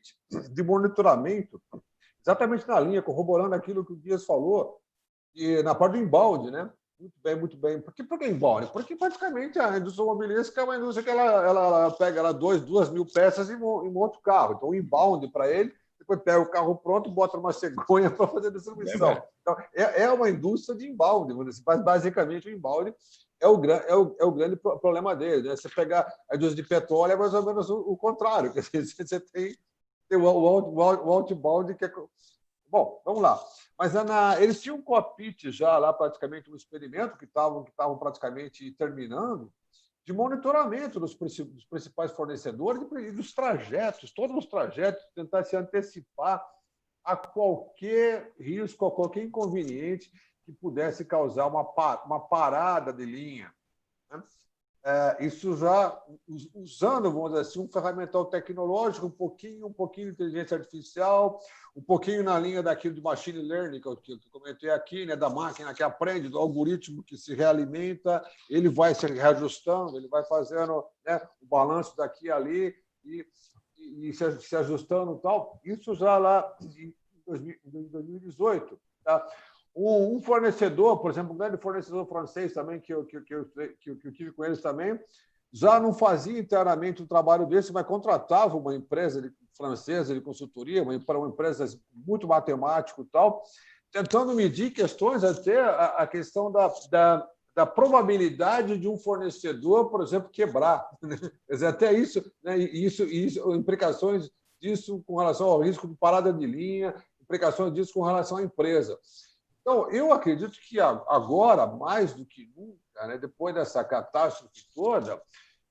de monitoramento, exatamente na linha, corroborando aquilo que o Dias falou, e na parte do inbound, né? Muito bem. Por que inbound? Porque praticamente a indústria automobilística é uma indústria que ela pega 2.000 peças e monta o carro. Então, o inbound para ele, depois pega o carro pronto, bota uma cegonha para fazer a distribuição. Então, é uma indústria de inbound. Mas, basicamente, o inbound é o grande problema dele, né? Você pegar a indústria de petróleo é mais ou menos o contrário. Você tem o outbound, que é... Bom, vamos lá. Mas eles tinham um cockpit já lá, praticamente um experimento que estavam praticamente terminando, de monitoramento dos principais fornecedores e dos trajetos, todos os trajetos, tentar se antecipar a qualquer risco, a qualquer inconveniente que pudesse causar uma parada de linha, né? Isso já usando, vamos dizer assim, um ferramental tecnológico, um pouquinho de inteligência artificial, um pouquinho na linha daquilo de machine learning que eu comentei aqui, né, da máquina que aprende, do algoritmo que se realimenta, ele vai se reajustando, ele vai fazendo, né, o balanço daqui e ali e se ajustando e tal. Isso já lá em 2018, tá? Um fornecedor, por exemplo, um grande fornecedor francês também, que eu tive com eles também, já não fazia internamente um trabalho desse, mas contratava uma empresa francesa de consultoria, uma empresa muito matemática e tal, tentando medir questões, até a questão da probabilidade de um fornecedor, por exemplo, quebrar. Quer dizer, até isso, né? Isso, implicações disso com relação ao risco de parada de linha, implicações disso com relação à empresa. Então, eu acredito que agora, mais do que nunca, né, depois dessa catástrofe toda,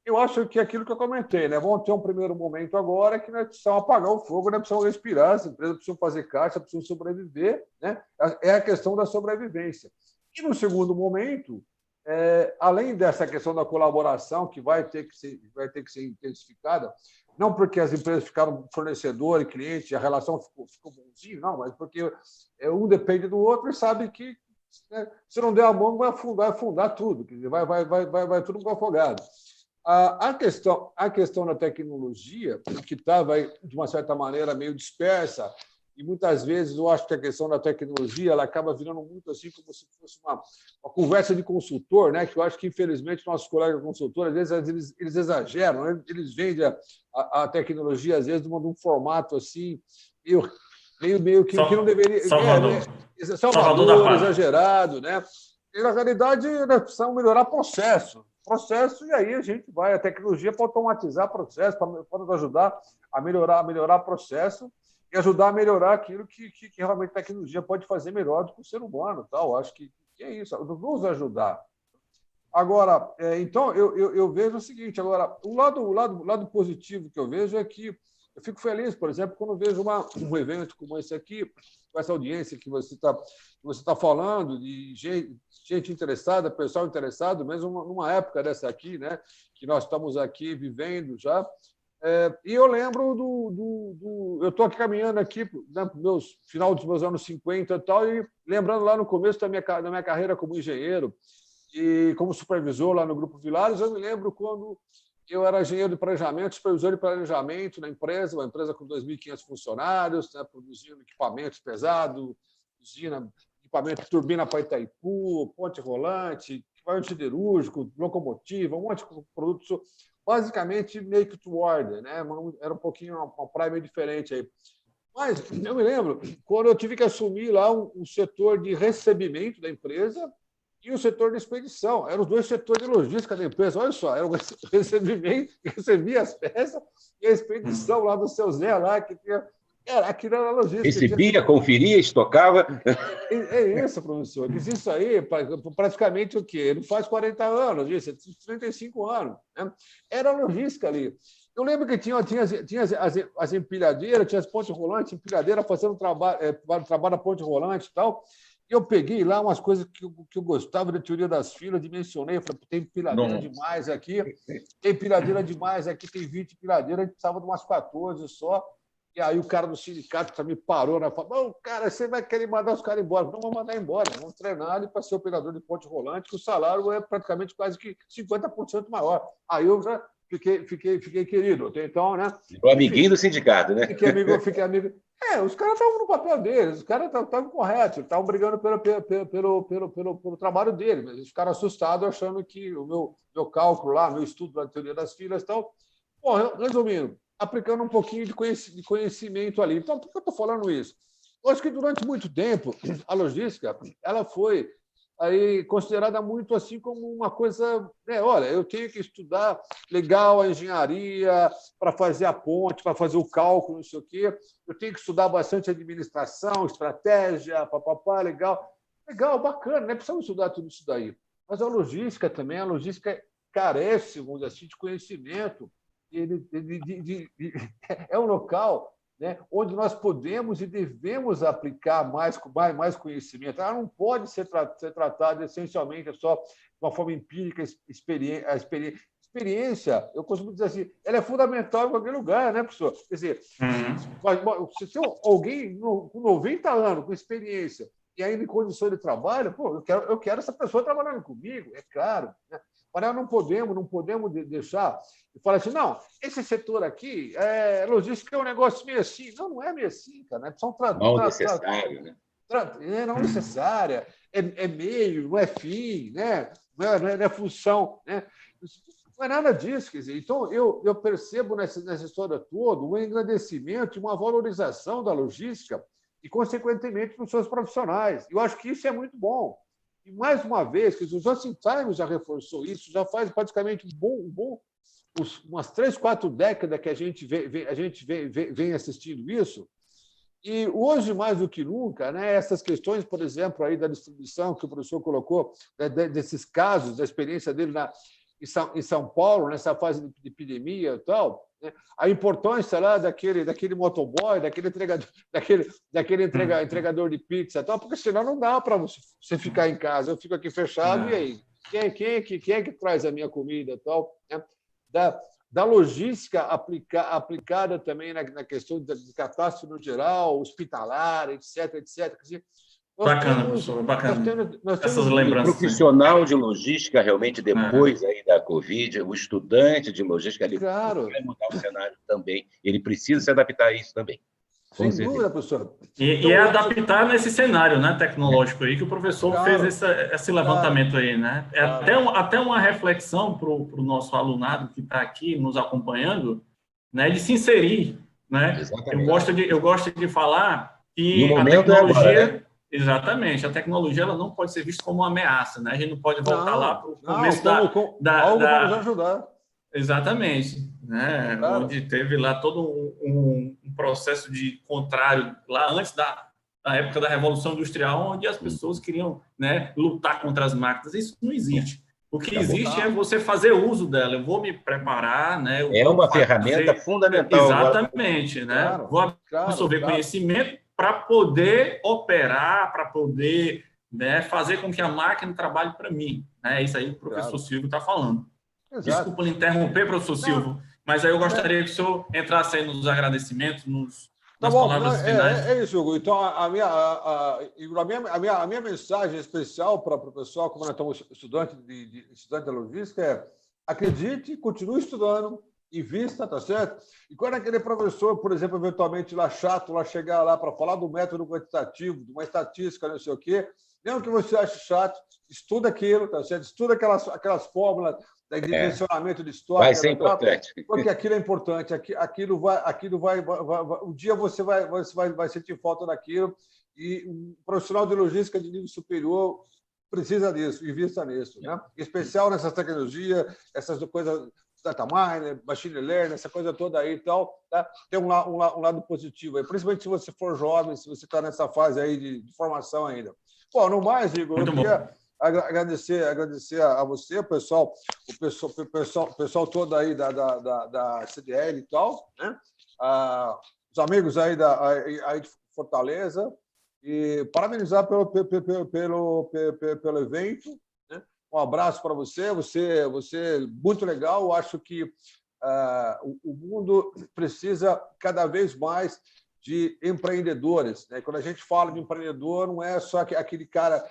eu acho que é aquilo que eu comentei, né? Vamos ter um primeiro momento agora que nós precisamos apagar o fogo, nós precisamos respirar, as empresas precisam fazer caixa, precisam sobreviver, né? É a questão da sobrevivência. E no segundo momento, além dessa questão da colaboração, que vai ter que ser intensificada, não porque as empresas ficaram fornecedor e cliente, a relação ficou bonzinha, não, mas porque um depende do outro e sabe que né? Se não der a mão, vai afundar tudo, quer dizer, vai tudo para afogado. A questão da tecnologia, que estava, de uma certa maneira, meio dispersa, e muitas vezes eu acho que a questão da tecnologia ela acaba virando muito assim como se fosse uma conversa de consultor, né? Que eu acho que, infelizmente, nossos colegas consultores, às vezes, eles exageram, né? Eles vendem a tecnologia, às vezes, de um formato assim, meio que não deveria. Salvador da pátria. Exagerado, né? E, na realidade, nós precisamos melhorar processo, e aí a gente vai. A tecnologia para automatizar processo, para nos ajudar a melhorar processo e ajudar a melhorar aquilo que realmente a tecnologia pode fazer melhor do que o ser humano. Tal. Acho que é isso, nos ajudar. Agora, então, eu vejo o seguinte, agora, o lado positivo que eu vejo é que eu fico feliz, por exemplo, quando vejo um evento como esse aqui, com essa audiência que você está falando, de gente interessada, pessoal interessado, mesmo numa época dessa aqui, né, que nós estamos aqui vivendo já. E eu lembro eu estou aqui caminhando aqui, né, final dos meus anos 50 e tal, e lembrando lá no começo da minha carreira como engenheiro e como supervisor lá no Grupo Vilares, eu me lembro quando eu era engenheiro de planejamento, supervisor de planejamento na empresa, uma empresa com 2.500 funcionários, né, produzindo equipamentos pesados, equipamento de turbina para Itaipu, ponte rolante, equipamento siderúrgico, locomotiva, um monte de produtos, basicamente make to order, né? Era um pouquinho uma praia meio diferente aí. Mas eu me lembro quando eu tive que assumir lá um setor de recebimento da empresa e o setor de expedição. Eram os dois setores de logística da empresa. Olha só, era o recebimento, que recebia as peças, e a expedição lá do seu Zé, lá, que tinha. Aquilo era logística. Recebia, conferia, estocava. É isso, professor. Diz isso aí, praticamente o quê? Ele faz 40 anos, isso, 35 anos. Né? Era logística ali. Eu lembro que tinha as empilhadeiras, tinha as pontes rolantes, empilhadeira fazendo trabalho da ponte rolante e tal. Eu peguei lá umas coisas que eu gostava da teoria das filas, dimensionei, falei, tem empilhadeira demais aqui, tem 20 empilhadeiras, a gente precisava de umas 14 só. E aí o cara do sindicato me parou, né? Falou, cara, você vai querer mandar os caras embora. Não vamos mandar embora, vamos treinar ele para ser operador de ponte rolante, que o salário é praticamente quase que 50% maior. Aí eu já fiquei querido. Então, né? O amiguinho do sindicato, né? Fiquei amigo. Os caras estavam no papel deles, os caras estavam corretos, estavam brigando pelo trabalho deles, mas eles ficaram assustados achando que o meu cálculo lá, meu estudo da teoria das filas e tal. Bom, resumindo, aplicando um pouquinho de conhecimento ali. Então, por que eu estou falando isso? Eu acho que durante muito tempo a logística ela foi aí considerada muito assim como uma coisa, né? Olha, eu tenho que estudar legal a engenharia para fazer a ponte, para fazer o cálculo, não sei o quê. Eu tenho que estudar bastante administração, estratégia, papapá, legal, bacana, né? Precisamos estudar tudo isso daí. Mas a logística carece, vamos dizer assim, de conhecimento. É um local, né, onde nós podemos e devemos aplicar mais conhecimento. Ela não pode ser tratada essencialmente só de uma forma empírica, experiência, eu costumo dizer assim, ela é fundamental em qualquer lugar, né, professor? Quer dizer, se tem alguém com 90 anos, com experiência, e ainda em condições de trabalho, eu quero essa pessoa trabalhando comigo, é claro, né? Mas nós não podemos deixar e falar assim, não, esse setor aqui, logística é um negócio meio assim. Não é meio assim, cara. Né? Não necessário, né? Não necessária, é meio, não é fim, né? Não é função. Né? Não é nada disso. Quer dizer, então, eu percebo nessa história toda um engrandecimento e uma valorização da logística e, consequentemente, dos seus profissionais. Eu acho que isso é muito bom. E, mais uma vez, que o Just in Time já reforçou isso, já faz praticamente umas 3, 4 décadas que a gente vem assistindo isso. E hoje, mais do que nunca, né, essas questões, por exemplo, aí da distribuição que o professor colocou, desses casos, da experiência dele em São Paulo, nessa fase de epidemia e tal, né, a importância lá daquele motoboy, daquele entregador de pizza, tal, porque senão não dá para você ficar em casa. Eu fico aqui fechado, e aí? Quem é que traz a minha comida e tal? Né? Da logística aplicada também na questão de catástrofe no geral, hospitalar, etc. Quer dizer, Bacana, professor, bacana. Nós Essas temos O lembranças. profissional de logística, realmente, depois aí da Covid, o estudante de logística, ele Claro, vai mudar o cenário também. Ele precisa se adaptar a isso também. Com sem certeza. dúvida, professor. E é adaptar nesse cenário, né, tecnológico aí, que o professor Claro, fez esse levantamento aí, né? É claro. até uma reflexão para o nosso alunado que está aqui nos acompanhando, né, de se inserir, né? Exatamente. Eu gosto de falar E o que a momento é agora, né? tecnologia, exatamente, a tecnologia ela não pode ser vista como uma ameaça, né? A gente não pode voltar lá para o Não, começo como algo para nos ajudar. Exatamente, né? Claro. Onde teve lá todo um processo de contrário, lá antes da época da Revolução Industrial, onde as pessoas queriam, né, lutar contra as máquinas. Isso não existe. O que existe é você fazer uso dela. Eu vou me preparar, né? Eu É vou uma ferramenta fazer... fundamental agora. Exatamente, né? Claro, Vou absorver claro. conhecimento para poder operar, para poder, né, fazer com que a máquina trabalhe para mim. É isso aí que o professor Silvio está falando. Exato. Desculpa lhe interromper, professor Silvio, mas aí eu gostaria que o senhor entrasse aí nos agradecimentos, nas palavras finais. É isso, Hugo. Então, a minha mensagem especial para o pessoal, como nós estamos estudante de logística, é acredite, continue estudando, invista, tá certo? E quando aquele professor, por exemplo, eventualmente lá chato, lá chegar lá para falar do método quantitativo, de uma estatística, não sei o quê, mesmo que você ache chato, estuda aquilo, tá certo? Estuda aquelas fórmulas de dimensionamento de estoque. Vai ser importante. Porque aquilo é importante, aquilo vai um dia você vai sentir falta daquilo, e um profissional de logística de nível superior precisa disso, invista nisso, né? Em especial nessas tecnologias, essas coisas, data miner, machine learning, essa coisa toda aí e tal, tá? Tem um lado positivo aí, principalmente se você for jovem, se você está nessa fase aí de formação ainda. Bom, no mais, Igor, eu queria agradecer a você, o pessoal todo aí da CDL e tal, né? Os amigos aí de Fortaleza, e parabenizar pelo evento, né? Um abraço para você, muito legal. Eu acho que o mundo precisa cada vez mais de empreendedores, né? Quando a gente fala de empreendedor, não é só aquele cara,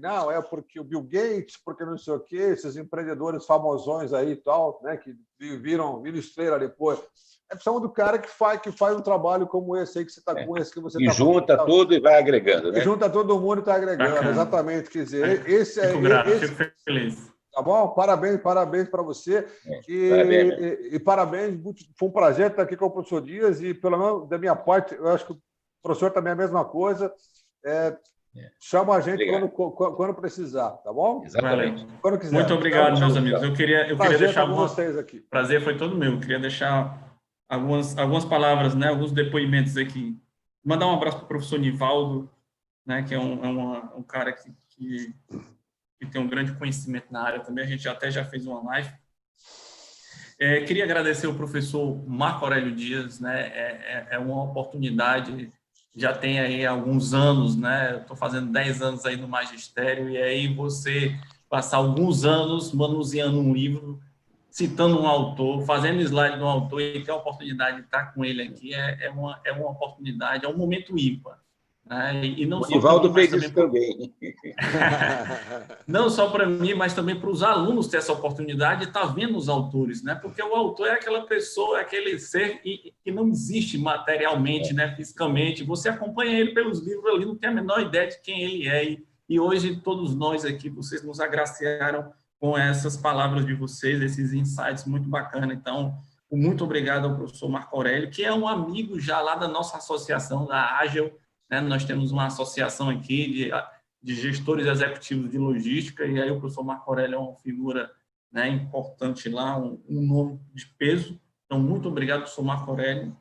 não, é porque o Bill Gates, porque não sei o quê, esses empreendedores famosões aí e tal, né? Que viram estrela depois. É precisamos do cara que faz um trabalho como esse aí que você está com esse que você está fazendo. E junta tudo e vai agregando, né? E junta todo mundo e está agregando, bacana. Exatamente. Quer dizer, fico grato, fico feliz. Tá bom? Parabéns para você. Parabéns. E parabéns, foi um prazer estar aqui com o professor Dias, e pelo menos da minha parte, eu acho que o professor também é a mesma coisa. Chama a gente quando precisar, tá bom? Exatamente. Quando quiser. Muito obrigado, meus amigos. Eu queria deixar vocês aqui. Prazer foi todo meu. Eu queria deixar algumas palavras, né, alguns depoimentos aqui. Mandar um abraço para o professor Nivaldo, né, que é um cara que tem um grande conhecimento na área também. A gente já fez uma live. Queria agradecer ao professor Marco Aurélio Dias, né? É uma oportunidade, já tem aí alguns anos, né? Eu estou fazendo 10 anos aí no magistério, e aí você passar alguns anos manuseando um livro, citando um autor, fazendo slide de um autor, e ter a oportunidade de estar com ele aqui é uma oportunidade, é um momento ímpar. Né? E não o só Nivaldo fez isso também. Não só para mim, mas também para os alunos ter essa oportunidade de estar vendo os autores, né? Porque o autor é aquela pessoa, é aquele ser que não existe materialmente, né? Fisicamente. Você acompanha ele pelos livros ali, não tem a menor ideia de quem ele é. E hoje, todos nós aqui, vocês nos agraciaram com essas palavras de vocês, esses insights muito bacanas. Então, muito obrigado ao professor Marco Aurélio, que é um amigo já lá da nossa associação, da Agile, né? Nós temos uma associação aqui de gestores executivos de logística, e aí o professor Marco Aurélio é uma figura, né, importante lá, um nome de peso. Então, muito obrigado, professor Marco Aurélio.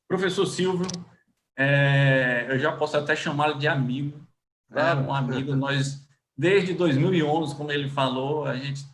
Professor Silvio, eu já posso até chamá-lo de amigo, né? Um amigo, nós, desde 2011, como ele falou,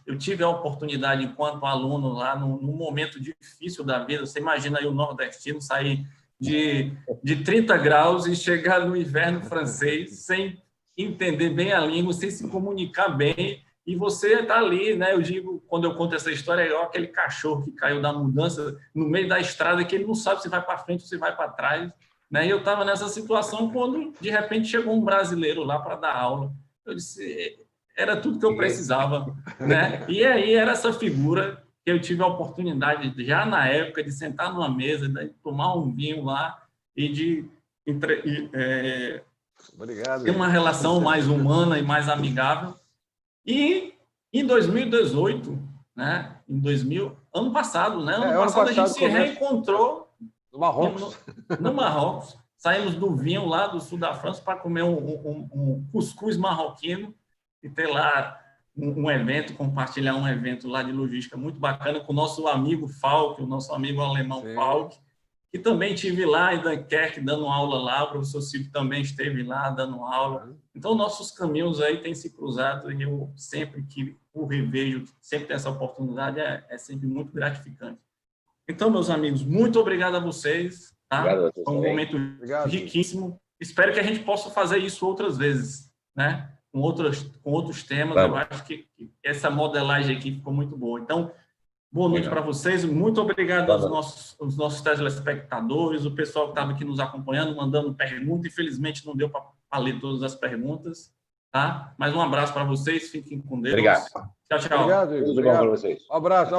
eu tive a oportunidade, enquanto aluno lá, num momento difícil da vida. Você imagina aí o nordestino sair de 30 graus e chegar no inverno francês sem entender bem a língua, sem se comunicar bem, e você está ali, né? Eu digo, quando eu conto essa história, é igual aquele cachorro que caiu da mudança no meio da estrada, que ele não sabe se vai para frente ou se vai para trás, né? E eu estava nessa situação quando, de repente, chegou um brasileiro lá para dar aula. Eu disse, era tudo que eu precisava, né? E aí era essa figura que eu tive a oportunidade, já na época, de sentar numa mesa, de tomar um vinho lá e de ter uma relação mais humana e mais amigável. E em 2018, né? Ano passado, né? Ano passado a gente se reencontrou no Marrocos. No Marrocos. Saímos do vinho lá do sul da França para comer um cuscuz marroquino e ter lá um evento, compartilhar um evento lá de logística muito bacana com o nosso amigo Falk, o nosso amigo alemão Falk, que também estive lá em Dunkerque dando aula lá, o professor Silvio também esteve lá dando aula. Então, nossos caminhos aí têm se cruzado e eu sempre que o revejo, sempre tem essa oportunidade, é sempre muito gratificante. Então, meus amigos, muito obrigado a vocês. Tá? Obrigado, foi um momento riquíssimo. Espero que a gente possa fazer isso outras vezes, né? Com outros temas. Vamos. Eu acho que essa modelagem aqui ficou muito boa. Então, boa noite para vocês. Muito obrigado aos nossos telespectadores, o pessoal que estava aqui nos acompanhando, mandando perguntas. Infelizmente, não deu para ler todas as perguntas. Tá? Mas um abraço para vocês. Fiquem com Deus. Obrigado. Tchau, tchau. Obrigado. Tudo bom para vocês. Um abraço.